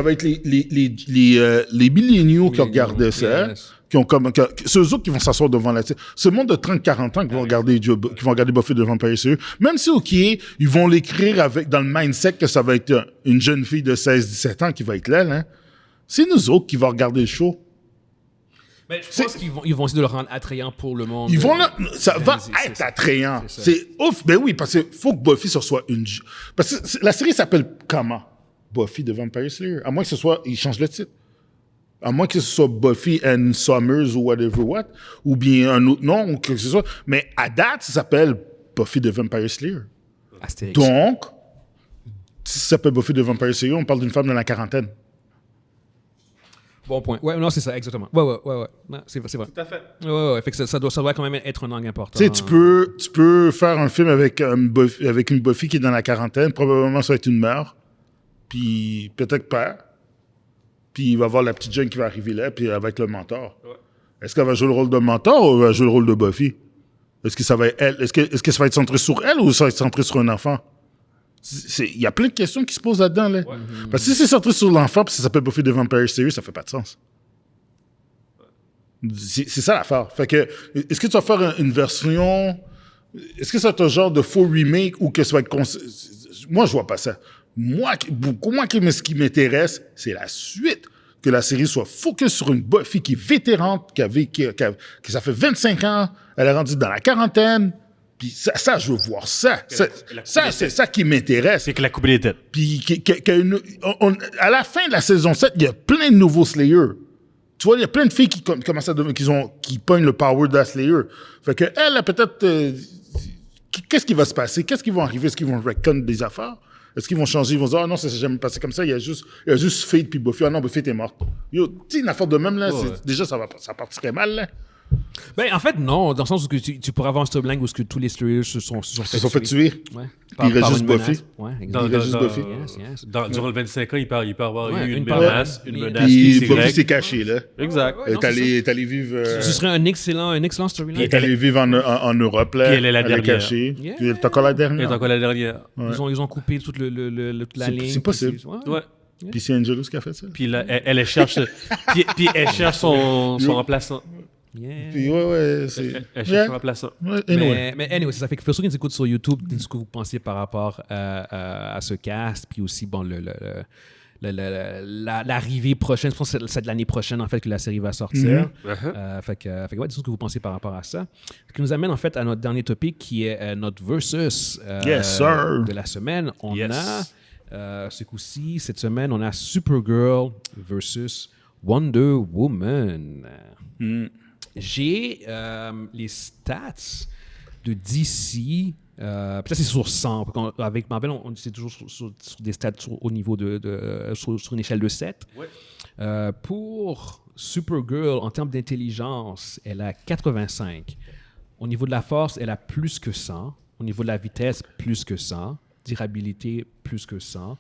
va être les milléniaux qui regardaient ça, yes. ceux autres qui vont s'asseoir devant la télé. Ce monde de 30-40 ans qui vont regarder Buffy the Vampire Slayer, même si, OK, ils vont l'écrire dans le mindset que ça va être une jeune fille de 16-17 ans qui va être là, c'est nous autres qui vont regarder le show. Mais je pense qu'ils vont essayer de le rendre attrayant pour le monde. Ça va être attrayant. C'est ouf. Ben oui, parce qu'il faut que Buffy ce soit une... Parce que la série s'appelle comment? Buffy the Vampire Slayer. À moins que ce soit... Ils changent le titre. À moins que ce soit Buffy and Summers ou whatever what. Ou bien un autre nom, ou que ce soit. Mais à date, ça s'appelle Buffy the Vampire Slayer. Astérix. Donc, si ça s'appelle Buffy the Vampire Slayer, on parle d'une femme dans la quarantaine. Bon point. Ouais, non, c'est ça, exactement. Ouais. Non, c'est vrai. Tout à fait. Ouais. Fait que ça doit quand même être un angle important. Tu sais, tu peux faire un film avec une Buffy qui est dans la quarantaine. Probablement, ça va être une mère. Puis peut-être pas. Puis il va voir la petite jeune qui va arriver là, puis avec le mentor. Ouais. Est-ce qu'elle va jouer le rôle de mentor ou elle va jouer le rôle de Buffy? Est-ce que ça va être elle? Est-ce que ça va être centré sur elle ou ça va être centré sur un enfant? Il y a plein de questions qui se posent là-dedans. Là. Ouais. Parce que si c'est centré sur l'enfant puis ça s'appelle Buffy the Vampire Slayer, ça fait pas de sens. C'est ça l'affaire. Fait que, est-ce que tu vas faire une version... Est-ce que ça va être un genre de faux remake ou que ça va être... Moi, je vois pas ça. Moi, ce qui m'intéresse, c'est la suite. Que la série soit focus sur une Buffy qui est vétérante, qui ça fait 25 ans, elle est rendue dans la quarantaine... Puis ça, je veux voir ça. C'est ça qui m'intéresse. C'est que la coupe des têtes. Puis à la fin de la saison 7, il y a plein de nouveaux Slayers. Tu vois, il y a plein de filles qui commencent à qui pognent le power de la Slayer. Fait que elle, peut-être... qu'est-ce qui va se passer? Qu'est-ce qui va arriver? Est-ce qu'ils vont retcon des affaires? Est-ce qu'ils vont changer? Ils vont dire, non, ça s'est jamais passé comme ça. Il y a juste Fate puis Buffy. Ah non, Buffy, t'es morte. Yo, tu sais, une affaire de même, là, déjà, ça partirait mal, là. Ben, en fait, non, dans le sens où tu pourrais avoir un storyline où tous les Slayers se sont fait tuer. Ouais. Puis il reste juste Buffy. Ouais, durant le 25 ans, il peut avoir eu une menace, une menace. Puis Buffy s'est caché, là. Exact. Elle est allée vivre... Ce serait un excellent storyline. Elle est allée vivre en Europe, là. Puis elle est la dernière. Cachée. Puis elle est encore la dernière. Elle est encore la dernière. Ils ont coupé toute la ligne. C'est possible. Ouais. Puis c'est Angelus qui a fait ça. Puis là, elle cherche... Puis elle cherche son remplaçant. Yeah. Puis elle cherche un remplaçant. Mais anyway, ça fait que pour ceux qui nous écoutent sur YouTube, dites ce que vous pensez par rapport à ce cast, puis aussi, bon, l'arrivée prochaine, je pense que c'est de l'année prochaine, en fait, que la série va sortir. Fait que dites ce que vous pensez par rapport à ça. Ce qui nous amène, en fait, à notre dernier topic, qui est notre versus de la semaine. On a, ce coup-ci, cette semaine, on a Supergirl versus Wonder Woman. J'ai les stats de DC. Ça, c'est sur 100. Avec Marvel, c'est toujours sur des stats au niveau sur une échelle de 7. Ouais. Pour Supergirl, en termes d'intelligence, elle a 85. Au niveau de la force, elle a plus que 100. Au niveau de la vitesse, plus que 100. Durabilité, plus que 100.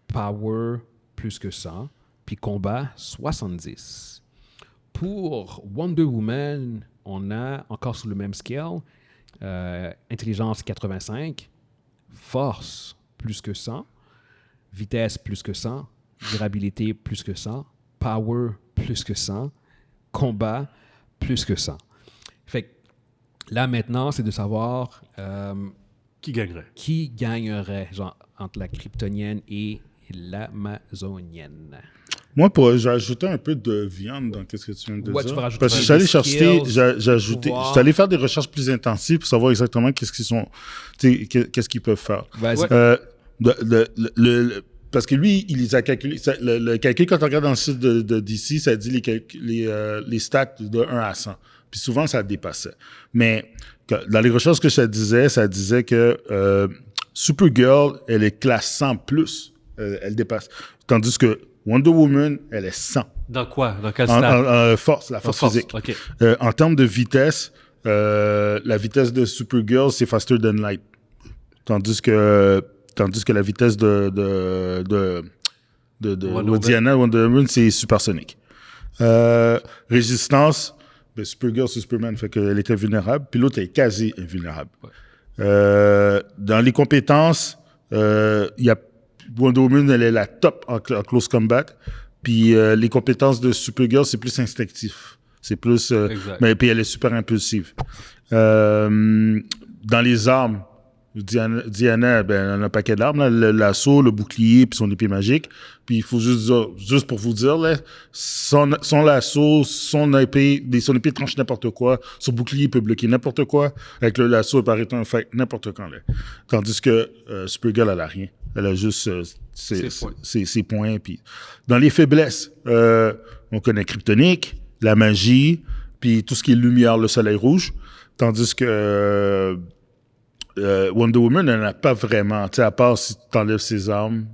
Power, plus que 100. Puis combat, 70. Pour Wonder Woman, on a encore sur le même scale, intelligence 85, force plus que 100, vitesse plus que 100, durabilité plus que 100, power plus que 100, combat plus que 100. Fait que là maintenant, c'est de savoir qui gagnerait genre, entre la kryptonienne et l'amazonienne. Moi, j'ai ajouté un peu de viande dans ce que tu viens de dire. Tu vas rajouter parce que j'étais allé faire des recherches plus intensives pour savoir exactement qu'est-ce qu'ils peuvent faire. Parce que lui, il les a calculés. Le calcul, quand on regarde dans le site de DC, ça dit les stats de 1 à 100. Puis souvent, ça dépassait. Mais dans les recherches que ça disait que Supergirl, elle est classe 100 plus. Elle dépasse. Tandis que Wonder Woman, elle est 100. Dans quoi? Dans quel stade? La force physique. Okay. En termes de vitesse, la vitesse de Supergirl, c'est faster than light. Tandis que la vitesse de Diana, Wonder Woman, c'est supersonique. Résistance, Supergirl, c'est Superman, fait qu'elle était vulnérable. Puis l'autre est quasi invulnérable. Ouais. Dans les compétences, il y a Wonder Woman, elle est la top en close combat. Puis les compétences de Supergirl, c'est plus instinctif. C'est plus... mais puis elle est super impulsive. Dans les armes, Diana, ben, elle a un paquet d'armes, là, le lasso, le bouclier, puis son épée magique. Puis il faut juste dire, juste pour vous dire, là, son lasso, son épée tranche n'importe quoi. Son bouclier peut bloquer n'importe quoi. Avec le lasso, elle peut arrêter un fight n'importe quand, là. Tandis que Supergirl, elle a rien. Elle a juste ses points. Puis dans les faiblesses, on connaît Kryptonique, la magie, puis tout ce qui est lumière, le soleil rouge. Tandis que Wonder Woman, elle n'a pas vraiment, tu sais, à part si tu enlèves ses armes,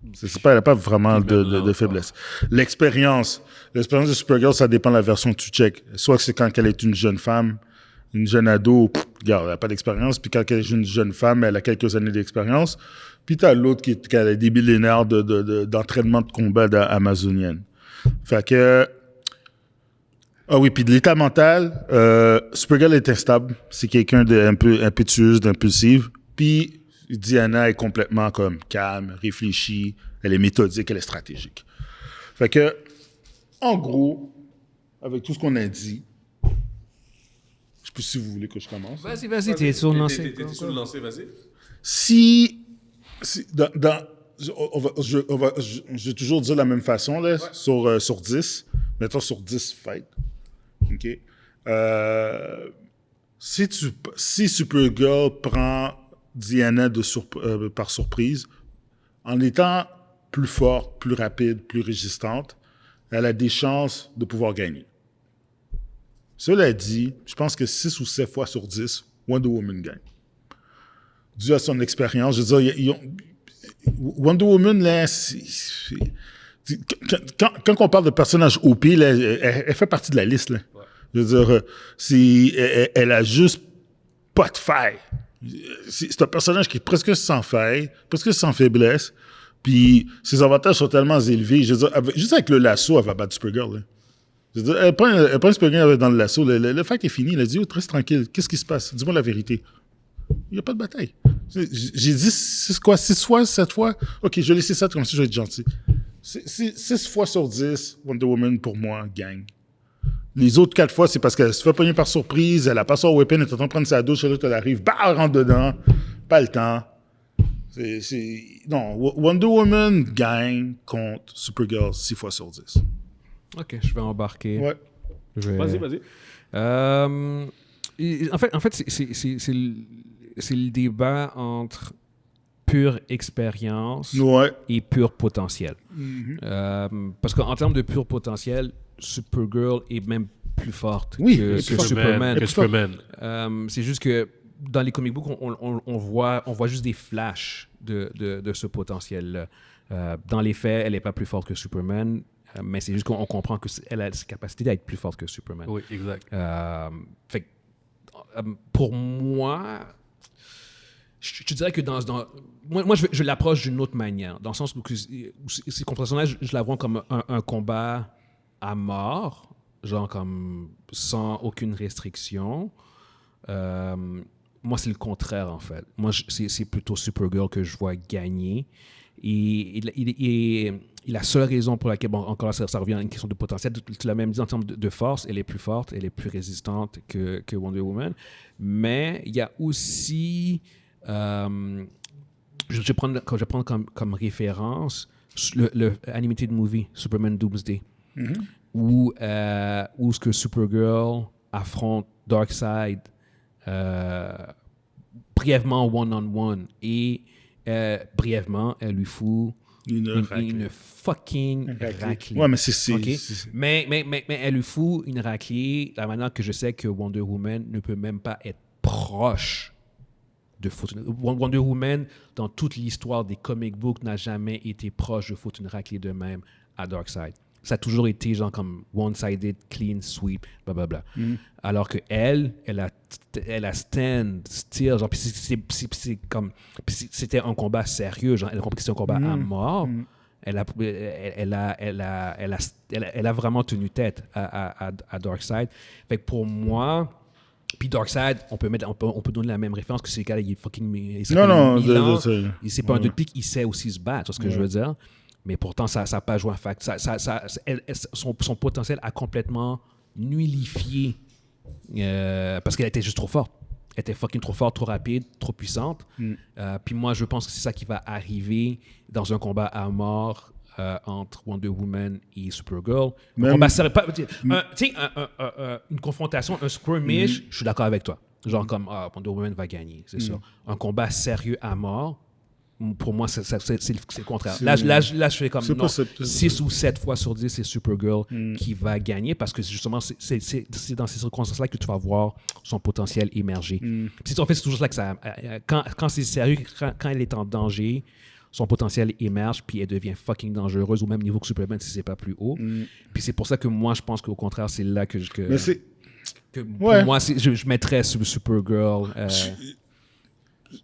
elle n'a pas vraiment de faiblesse. L'expérience de Supergirl, ça dépend de la version que tu check. Soit c'est quand elle est une jeune femme, une jeune ado, regarde, elle n'a pas d'expérience. Puis quand elle est une jeune femme, elle a quelques années d'expérience. Puis t'as l'autre qui a des millénaires d'entraînement de combat amazonienne. Fait que... Ah oui, puis de l'état mental, Supergirl est instable. C'est quelqu'un d'un peu impétueuse, d'impulsive. Puis Diana est complètement comme calme, réfléchie, elle est méthodique, elle est stratégique. Fait que, en gros, avec tout ce qu'on a dit, je sais pas si vous voulez que je commence. Vas-y, t'es sur le lancer. T'es sur le lancer, vas-y. Je vais toujours dire la même façon, là, sur 10. Mettons sur 10 fights. OK? Si Supergirl prend Diana par surprise, en étant plus forte, plus rapide, plus résistante, elle a des chances de pouvoir gagner. Cela dit, je pense que 6 ou 7 fois sur 10, Wonder Woman gagne. Dû à son expérience, je veux dire, Wonder Woman, là, quand on parle de personnage OP, là, elle fait partie de la liste. Là. Ouais. Je veux dire, elle a juste pas de faille. C'est un personnage qui est presque sans faille, presque sans faiblesse, puis ses avantages sont tellement élevés. Je veux dire, juste avec le lasso, elle va battre Supergirl. Là. Je veux dire, elle prend Supergirl dans le lasso. Le fight est fini. Elle a dit, oh, reste tranquille. Qu'est-ce qui se passe? Dis-moi la vérité. Il n'y a pas de bataille. J'ai dit 6 fois, 7 fois? OK, je vais laisser ça comme ça, je vais être gentil. 6 fois sur 10, Wonder Woman, pour moi, gagne. Les autres 4 fois, c'est parce qu'elle se fait pogner par surprise, elle a pas son weapon, elle est en train de prendre sa douche, l'autre, elle arrive, bah, elle rentre dedans. Pas le temps. Non, Wonder Woman gagne contre Supergirl 6 fois sur 10. OK, je vais embarquer. Ouais. Vas-y. En fait, c'est le débat entre pure expérience et pur potentiel. Mm-hmm. Parce qu'en termes de pur potentiel, Supergirl est même plus forte que Superman. C'est juste que dans les comic books, on voit juste des flashs de ce potentiel-là. Dans les faits, elle n'est pas plus forte que Superman. Mais c'est juste qu'on comprend qu'elle a cette capacité d'être plus forte que Superman. Oui, exact. Fait pour moi, je dirais que moi je l'approche d'une autre manière, dans le sens où ces confrontations-là, je la vois comme un combat à mort, genre comme sans aucune restriction. Moi, c'est le contraire, en fait. Moi, c'est plutôt Supergirl que je vois gagner. Et la seule raison pour laquelle, bon, encore là, ça revient à une question de potentiel, tu l'as même dit en termes de force, elle est plus forte, elle est plus résistante que Wonder Woman. Mais il y a aussi, je vais prendre comme référence le animated movie Superman Doomsday, où ce que Supergirl affronte Darkseid brièvement one-on-one et brièvement, elle lui fout une fucking raclée. Ouais, mais c'est... Okay? Mais elle lui fout une raclée de la manière que je sais que Wonder Woman ne peut même pas être proche de foutre. Wonder Woman, dans toute l'histoire des comic books, n'a jamais été proche de foutre une raclée de même à Darkseid. Ça a toujours été genre comme one-sided, clean sweep, blablabla. Alors que elle a stand, still, genre, puis c'est comme, puis c'était un combat sérieux, genre, elle a compris que c'était un combat à mort. Elle a vraiment tenu tête à Darkseid. Fait que pour moi, puis Darkseid, on peut donner la même référence que c'est le gars, il est fucking... c'est pas un deux piques, il sait aussi se battre, c'est ce que je veux dire. Mais pourtant, ça n'a pas joué en fact. Son potentiel a complètement nullifié parce qu'elle était juste trop forte. était fucking trop forte, trop rapide, trop puissante. Puis moi, je pense que c'est ça qui va arriver dans un combat à mort entre Wonder Woman et Supergirl. Une confrontation, un skirmish, je suis d'accord avec toi. Genre comme Wonder Woman va gagner, c'est ça. Un combat sérieux à mort, pour moi, c'est le contraire. Là, je fais comme 6 ou 7 fois sur 10, c'est Supergirl qui va gagner parce que justement, c'est dans ces circonstances-là que tu vas voir son potentiel émerger. En fait, c'est toujours là que ça... Quand c'est sérieux, quand elle est en danger, son potentiel émerge, puis elle devient fucking dangereuse au même niveau que Superman, si c'est pas plus haut. Puis c'est pour ça que moi, je pense qu'au contraire, c'est là que pour moi, je mettrais Supergirl.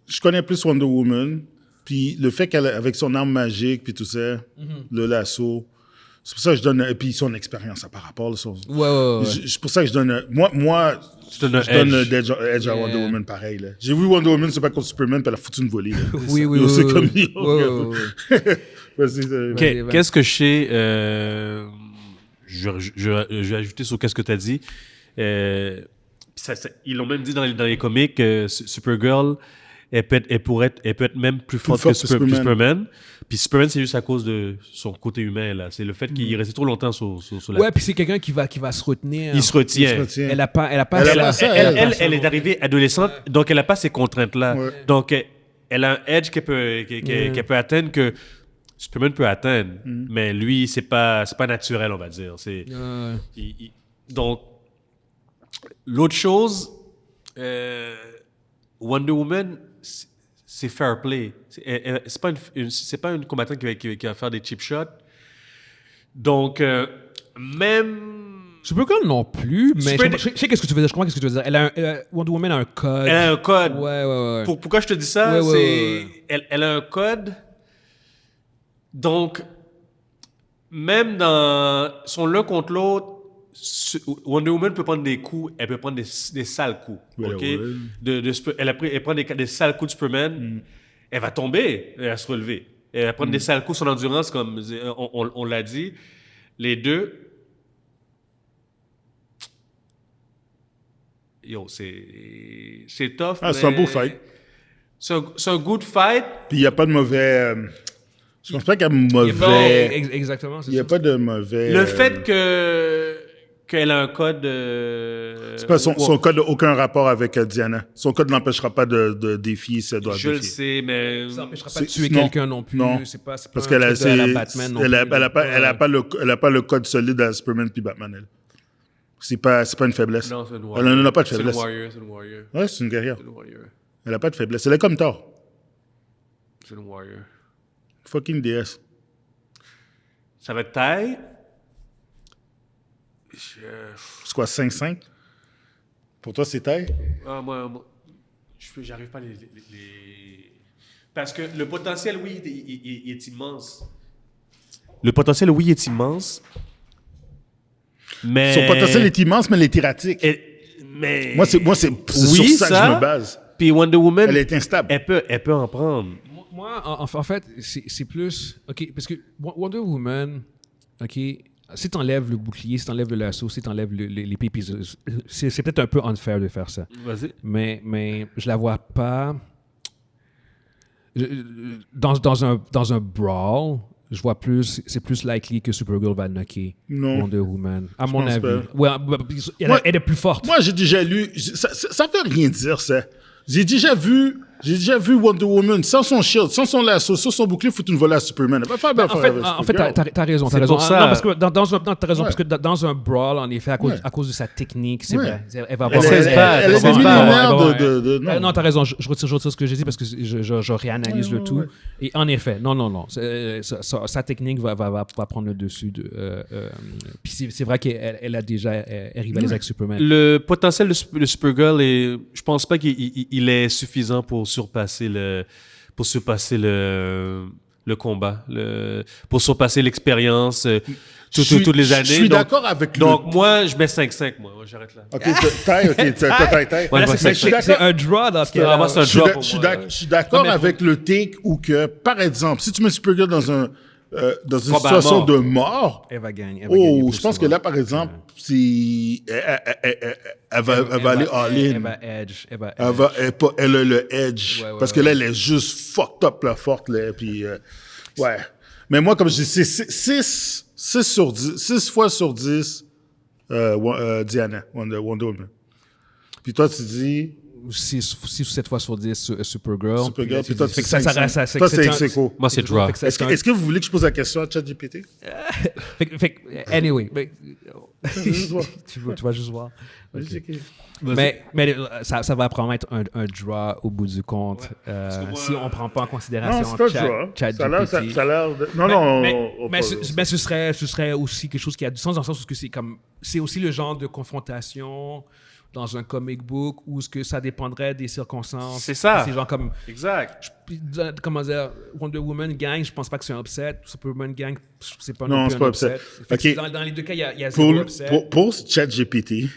Je connais plus Wonder Woman, puis le fait qu'elle, avec son arme magique, puis tout ça, le lasso, c'est pour ça que je donne... Et puis son expérience par rapport. C'est pour ça que je donne... Moi je donne Edge à Wonder Woman pareil. Là. J'ai vu Wonder Woman, c'est pas contre Superman, puis elle a foutu une volée. Oui. C'est comme... Qu'est-ce que je sais... je vais ajouter sur qu'est-ce que tu as dit. Ils l'ont même dit dans les comics, Supergirl, elle peut être même plus forte que Superman. Puis Superman, c'est juste à cause de son côté humain, là. C'est le fait qu'il est resté trop longtemps sur la... Ouais, puis c'est quelqu'un qui va se retenir. Il se retient. Elle est arrivée adolescente, donc elle n'a pas ces contraintes-là. Ouais. Donc, elle a un edge qu'elle peut atteindre que Superman peut atteindre. Mais lui, c'est pas naturel, on va dire. Donc, l'autre chose, Wonder Woman, c'est fair play. C'est pas une combattante qui va faire des cheap shots. Donc, même... Supergirl non plus, mais je sais qu'est-ce que tu veux dire. Je comprends qu'est-ce que tu veux dire. Wonder Woman a un code. Elle a un code. Ouais. Pourquoi je te dis ça? Elle a un code. Donc, même dans son l'un contre l'autre, Wonder Woman peut prendre des coups, elle peut prendre des sales coups. Elle prend des sales coups de Superman, elle va tomber, elle va se relever. Elle va prendre des sales coups, son endurance, comme on l'a dit. Les deux, c'est tough. C'est un beau fight. C'est un good fight. Puis il n'y a pas de mauvais... je pense pas qu'il y a mauvais... Exactement, c'est ça. Il n'y a pas de mauvais... Le fait qu'elle a un code... c'est pas son code n'a aucun rapport avec Diana. Son code n'empêchera pas de défier si elle doit défier. Je le sais, mais... Ça n'empêchera pas de tuer quelqu'un non plus. Non, c'est pas parce qu'elle a Batman non elle a pas le code solide à Superman puis Batman, elle. C'est pas une faiblesse. Non, c'est une warrior. Elle n'a pas de faiblesse. C'est une warrior. Ouais, c'est une guerrière. C'est une warrior. Elle n'a pas de faiblesse. Elle est comme Thor. C'est une warrior. Fucking DS. Ça va être taille. C'est quoi, 5-5? Pour toi, c'est taille? Moi j'arrive pas à les... Parce que le potentiel, oui, il est immense. Le potentiel, oui, est immense. Mais... Son potentiel est immense, mais elle est erratique. Mais... Moi, c'est sur ça que je me base. Puis Wonder Woman... Elle est instable. Elle peut en prendre. Moi, en fait, c'est plus... OK, parce que Wonder Woman, OK, si t'enlèves le bouclier, si t'enlèves le lasso, si t'enlèves les pépis, c'est peut-être un peu unfair de faire ça. Vas-y. Mais je la vois pas... Dans un brawl, je vois plus... C'est plus likely que Supergirl va knocker Wonder Woman. À mon avis. Ouais, elle est plus forte. Moi, j'ai déjà lu... Ça veut rien dire, ça. J'ai déjà vu Wonder Woman sans son shield, sans son lasso, sans son bouclier, foutre une volée à Superman. En fait, t'as raison. T'as raison. Non, parce que t'as raison, parce que dans un brawl, en effet, à cause de sa technique, c'est vrai. Elle va avoir... Elle est millionnaire Non, t'as raison. Je retire ce que j'ai dit parce que je réanalyse le tout. Et en effet, non. Sa technique va prendre le dessus. Puis c'est vrai qu'elle a déjà rivalisé avec Superman. Le potentiel de Supergirl, je pense pas qu'il est suffisant pour surpasser le combat, pour surpasser l'expérience, toutes les années. Je suis d'accord avec lui. Donc, moi, je mets 5-5, moi. J'arrête là. OK, taille. C'est un draw dans ce cas-là. Je suis d'accord avec le take où que, par exemple, si tu mets Supergirl dans une situation de mort, elle va gagner. Je pense que là, par exemple, si elle va aller all-in. Elle a le edge. Parce que là, elle est juste fucked up, la forte, là. Puis, ouais. Mais moi, comme je dis, c'est 6 fois sur 10, Diana, Wonder Woman. Puis toi, tu dis... 6 ou 7 fois sur 10 Supergirl. Puis toi, tu ça reste à toi, c'est quoi? Moi, c'est Draw. Est-ce que vous voulez que je pose la question à ChatGPT? Anyway. Tu vas juste voir. Mais ça va probablement être un draw au bout du compte. Si on ne prend pas en considération ChatGPT. Ça a l'air de... Non. Mais ce serait aussi quelque chose qui a du sens dans le sens où c'est aussi le genre de confrontation dans un comic book où ce que ça dépendrait des circonstances. C'est ça. C'est genre comme... Exact. Comment dire, Wonder Woman gang, je pense pas que c'est un upset. Superman gang, c'est pas non plus c'est pas un upset. Okay. Dans les deux cas, il y a zéro upset. Pour ChatGPT,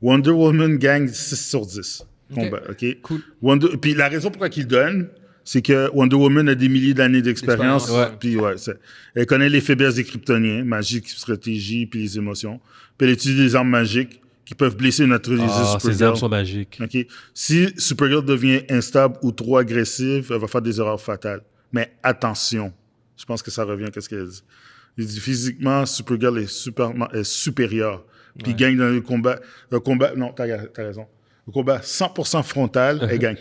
Wonder Woman gang 6 sur 10. Combat, OK? Cool. Puis la raison pourquoi qu'il donne, c'est que Wonder Woman a des milliers d'années d'expérience. Puis elle connaît les faiblesses des Kryptoniens, magie, stratégie, puis les émotions. Puis elle utilise des armes magiques qui peuvent blesser ou neutraliser Supergirl. Ces armes sont magiques. Okay. Si Supergirl devient instable ou trop agressive, elle va faire des erreurs fatales. Mais attention, je pense que ça revient à ce qu'elle dit. Il dit physiquement, Supergirl est supérieure. Puis gagne dans le combat. Non, t'as raison. Le combat 100% frontal, elle gagne.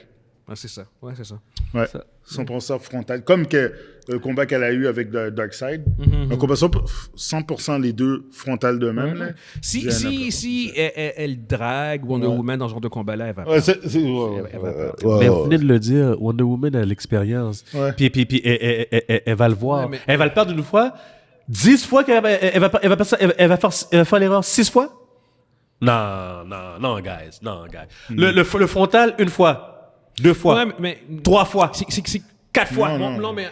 C'est ça. Ouais, c'est ça. Ouais, 100% frontal. Comme le combat qu'elle a eu avec Darkseid. Un combat 100% les deux frontales d'eux-mêmes. Si elle drague Wonder Woman dans ce genre de combat-là, elle va perdre. Elle va perdre. Mais vous venez de le dire, Wonder Woman a l'expérience. Puis elle va le voir. Elle va le perdre une fois. 10 fois qu'elle va faire l'erreur 6 fois? Non, guys. Le frontal, une fois. 2 fois. 3 fois. 4 fois. Non, mais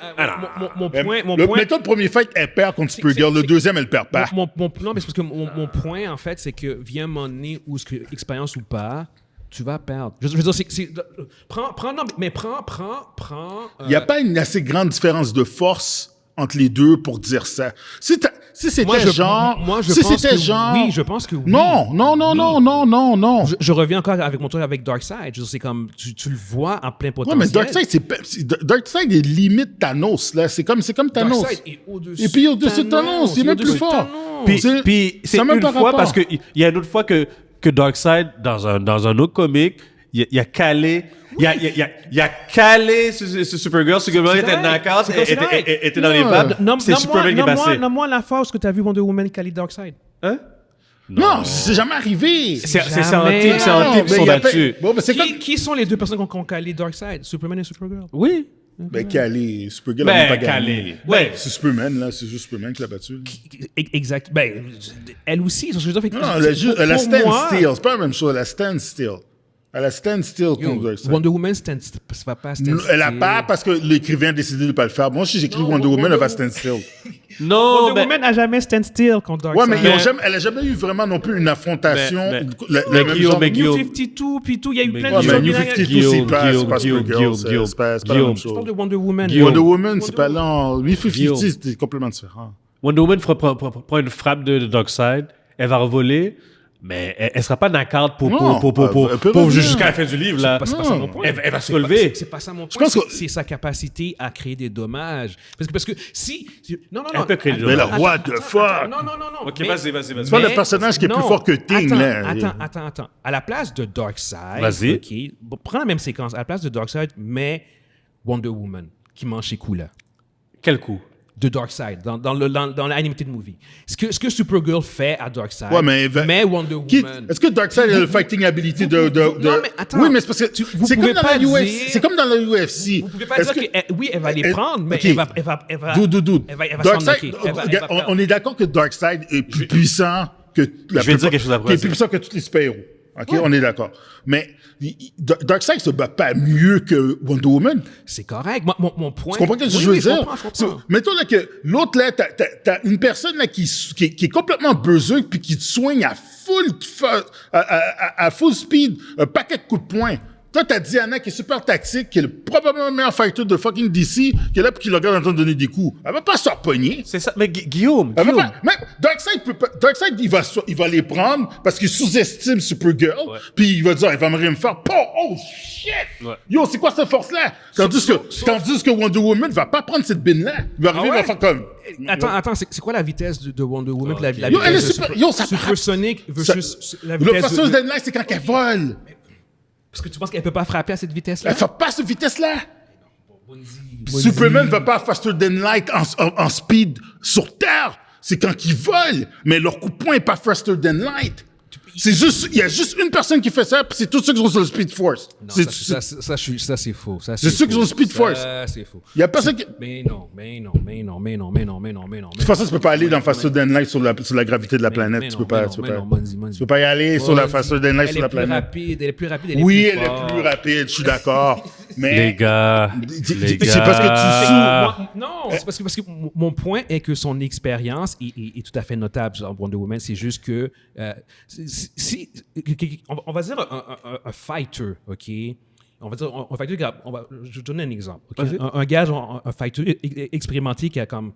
mon point... Le premier fight, elle perd contre Supergirl. Le deuxième, elle perd pas. Non, mais c'est parce que mon point, en fait, c'est que vient un moment donné où, expérience ou pas, tu vas perdre. Je veux dire, prends... Il n'y a pas une assez grande différence de force entre les deux pour dire ça. Si c'était genre... Oui, je pense que oui. Non. Je reviens encore avec mon truc avec Darkseid. C'est comme, tu le vois en plein potentiel. Ouais, mais Darkseid est limite Thanos, là. C'est comme Thanos. Darkseid est au-dessus. Et puis au-dessus de Thanos, il est même plus fort. Puis c'est une fois, parce qu'il y a une autre fois que Darkseid, dans un autre comic, il a calé... Il a calé ce Supergirl. Supergirl était knockout, était dans les vapes. C'est Superman qui est passé. Nomme-moi la fois où tu as vu Wonder Woman caler Darkseid. Hein? Non, c'est jamais arrivé. C'est en type qui sont battus. Qui sont les deux personnes qui ont calé Darkseid? Superman et Supergirl? Oui. Ben, calé. Supergirl n'a pas gagné. Ouais. C'est Superman, là. C'est juste Superman qui l'a battu. Exact. Ben, elle aussi. Non, elle a stand still. C'est pas la même chose. Elle a stand still. Elle a stand still contre Darkseid. Wonder Woman ça va pas stand still. Elle a pas parce que l'écrivain a décidé de ne pas le faire. Moi, si j'écris Wonder Woman, elle va stand still. Non, Wonder Woman n'a jamais stand still contre Darkseid. Ouais, mais elle n'a jamais eu vraiment non plus une affrontation. New 52, puis tout, il y a eu plein de choses. Mais New 52, c'est pas Supergirl. C'est pas la même chose. Je parle de Wonder Woman. Wonder Woman, c'est pas lent. New 52, c'est complètement différent. Wonder Woman prend une frappe de Darkseid, elle va revoler. Mais elle sera pas knockout pour jusqu'à la fin du livre, là. C'est pas ça mon point. Elle va se relever. C'est pas ça mon point. C'est sa capacité à créer des dommages. Parce que si... Non. Elle peut créer des dommages. Mais la what the fuck? Non. OK, vas-y. C'est pas le personnage qui est plus fort que Thing, là. Attends. À la place de Darkseid... Vas-y. OK, prends la même séquence. À la place de Darkseid, mais Wonder Woman, qui mange ses coups, là. Quel coup? De Darkseid, dans l'animated movie. Ce que Supergirl fait à Darkseid, mais Wonder Woman... Est-ce que Darkseid a le fighting ability de... Non, mais attends. Oui, mais c'est parce que c'est comme dans la UFC. C'est comme dans la UFC. Vous pouvez pas dire que... Oui, elle va les prendre, mais elle va Dude. Elle va s'en on est d'accord que Darkseid est plus puissant que... Je vais dire quelque chose après. Qui est plus puissant que tous les super-héros. OK, on est d'accord. Mais Darkseid se bat pas mieux que Wonder Woman. C'est correct. Mon point... Tu comprends ce que je veux dire? Je comprends. Mettons là que l'autre, là, t'as une personne là qui est complètement berserk puis qui te soigne à full speed, un paquet de coups de poing. Toi, t'as Diana qui est super tactique, qui est probablement le meilleur fighter de fucking DC, qui est là pour qu'il le regarde en train de donner des coups. Elle va pas se faire pogner. C'est ça. Mais Guillaume. Mais Darkseid, il va les prendre parce qu'il sous-estime Supergirl, puis il va dire, il va me faire, oh shit! Ouais. Yo, c'est quoi cette force-là? Tandis que Wonder Woman va pas prendre cette bine-là. Il va arriver, il va faire comme... Attends, c'est quoi la vitesse de Wonder Woman? La yo, elle est Supersonic versus la vitesse... Le Fastest Than Light, c'est quand elle vole. Parce que tu penses qu'elle peut pas frapper à cette vitesse-là? Elle fait pas cette vitesse-là. Superman va pas faster than light en speed sur Terre. C'est quand ils volent. Mais leur coup de poing est pas faster than light. C'est juste, il y a juste une personne qui fait ça, puis c'est tous ceux qui sont sur le Speed Force. Non, ça c'est faux. C'est ceux qui sont sur le Speed Force. Ça, c'est faux. Il y a personne qui... Mais non. De toute façon, tu peux pas aller dans Faster Than Light sur la gravité de la planète. Tu peux pas y aller sur la Faster Than Light sur la planète. Elle est plus rapide, oui, elle est plus rapide, je suis d'accord. Mais... Les gars. C'est parce que tu Non, c'est parce que mon point est que son expérience est tout à fait notable dans Wonder Woman. C'est juste que... on va dire un fighter, OK? On va dire un fighter, je vais te donner un exemple. Okay? Un gars, un fighter expérimenté qui a comme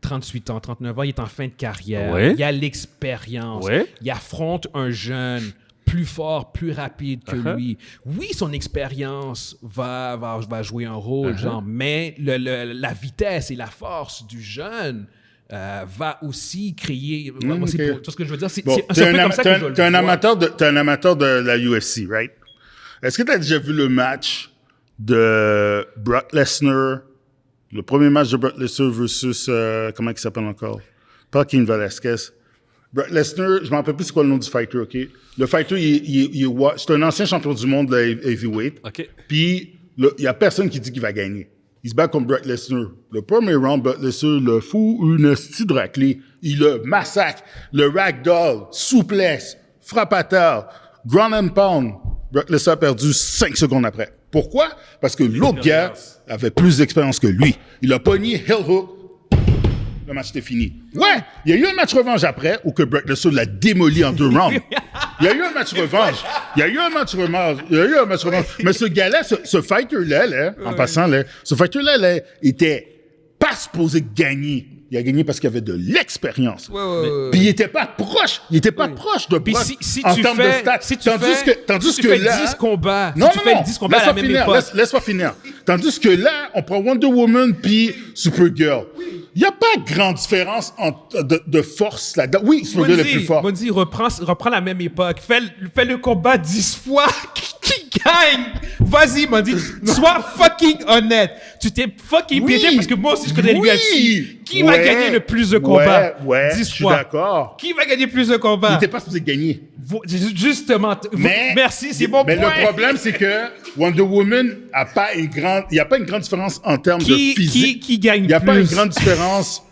38 ans, 39 ans, il est en fin de carrière. Ouais. Il a l'expérience. Ouais. Il affronte un jeune plus fort, plus rapide que lui. Oui, son expérience va jouer un rôle, mais la vitesse et la force du jeune... va aussi créer... Tout ce que je veux dire, c'est un peu comme ça que je le vois. T'es un amateur de la UFC, right? Est-ce que t'as déjà vu le match de Brock Lesnar, le premier match de Brock Lesnar versus... comment il s'appelle encore? Pas Cain Velasquez. Brock Lesnar, je me rappelle plus c'est quoi le nom du fighter, OK? Le fighter, c'est un ancien champion du monde de heavyweight. OK. Puis, il y a personne qui dit qu'il va gagner. Il se bat contre Brock Lesnar. Le premier round, Brock Lesnar le fout une style de raclée. Il le massacre. Le ragdoll, souplesse, frappe à terre, ground and pound. Brock Lesnar a perdu 5 secondes après. Pourquoi? Parce que l'autre gars avait plus d'expérience que lui. Il a pogné heel hook. Le match était fini. Ouais, il y a eu un match revanche après où que Brock Lesnar l'a démoli en 2 rounds. Il y a eu un match revanche. Mais ce gars-là, ce fighter-là, en passant, ce fighter-là, était pas supposé gagner. Il a gagné parce qu'il avait de l'expérience. Puis il était pas proche. De Brock en termes de stats. Tandis que là... 10 combats. Non, si tu fais 10 combats à la même époque. Laisse-moi finir. Tandis que là, on prend Wonder Woman puis Supergirl. Il n'y a pas grande différence de force là-dedans. Oui, Supergirl est plus fort. Bundy, reprend la même époque. Fais le combat 10 fois. Qui gagne? Vas-y, Bundy. Sois fucking honnête. Tu t'es fucking piégé parce que moi aussi, je connais l'UFC. Qui va gagner le plus de combats? 10 fois. Je suis d'accord. Qui va gagner plus de combats? Il n'était pas supposé gagner. Justement. Merci, c'est mon point. Mais le problème, c'est que Wonder Woman a pas une grande... Il n'y a pas une grande différence en termes de physique. Qui gagne plus? Il n'y a pas une grande différence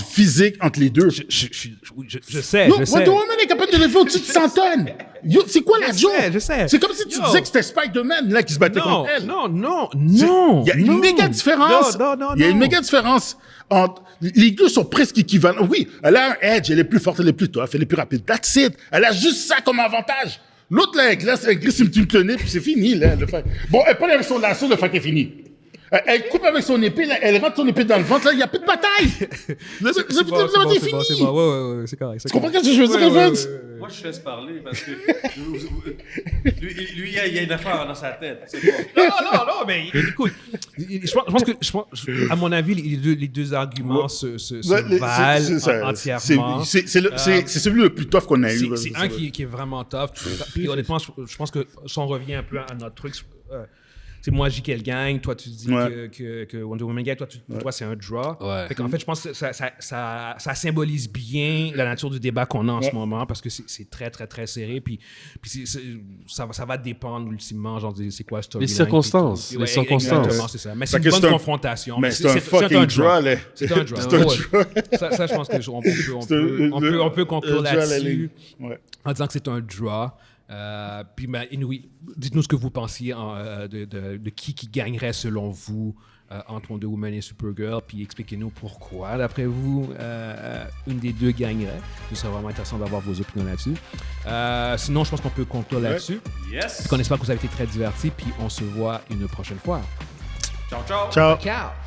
physique entre les deux. Je sais. Wonder Woman est capable de lever au-dessus de 100 tonnes. Yo, c'est quoi la joke? Je sais. C'est comme si tu disais que c'était Spider-Man là, qui se battait contre elle. Non. Il y a une méga différence. Il y a une méga différence entre... Les deux sont presque équivalents. Oui, elle a un edge, elle est plus forte, elle est plus tough, elle est plus rapide. That's it. Elle a juste ça comme avantage. L'autre, là, elle glisse une petite clonée, puis c'est fini, là, le fait. Bon, elle prend avec son lasso, le fait est fini. Elle coupe avec son épée, là, elle rentre son épée dans le ventre, là, il n'y a plus de bataille. C'est fini. C'est bon, c'est correct. Tu comprends ce que je veux dire, Evans? Moi, je laisse parler parce que lui, il y a une affaire dans sa tête. C'est bon. Non, mais écoute, je pense que, à mon avis, les deux arguments se valent entièrement. C'est celui le plus tough qu'on a eu. C'est un qui est vraiment tough. Puis honnêtement, je pense que si on revient un peu à notre truc, c'est moi, je dis qu'elle gagne, toi, tu dis que Wonder Woman gagne, toi, c'est un draw. Ouais. Fait qu'en fait, je pense que ça symbolise bien la nature du débat qu'on a en ce moment, parce que c'est très, très, très serré, puis ça va dépendre ultimement, genre, c'est quoi le storyline. Les circonstances. Exactement, c'est ça. Mais c'est une bonne confrontation. Mais c'est un fucking draw, là. C'est un draw. Ça, je pense qu'on peut conclure là-dessus en disant que c'est un draw. Puis, anyway, dites-nous ce que vous pensiez de qui gagnerait selon vous entre Wonder Woman et Supergirl, puis expliquez-nous pourquoi, d'après vous, une des deux gagnerait. Ce serait vraiment intéressant d'avoir vos opinions là-dessus. Sinon, je pense qu'on peut conclure là-dessus. Yes! On espère que vous avez été très divertis, puis on se voit une prochaine fois. Ciao, ciao! Ciao! Ciao!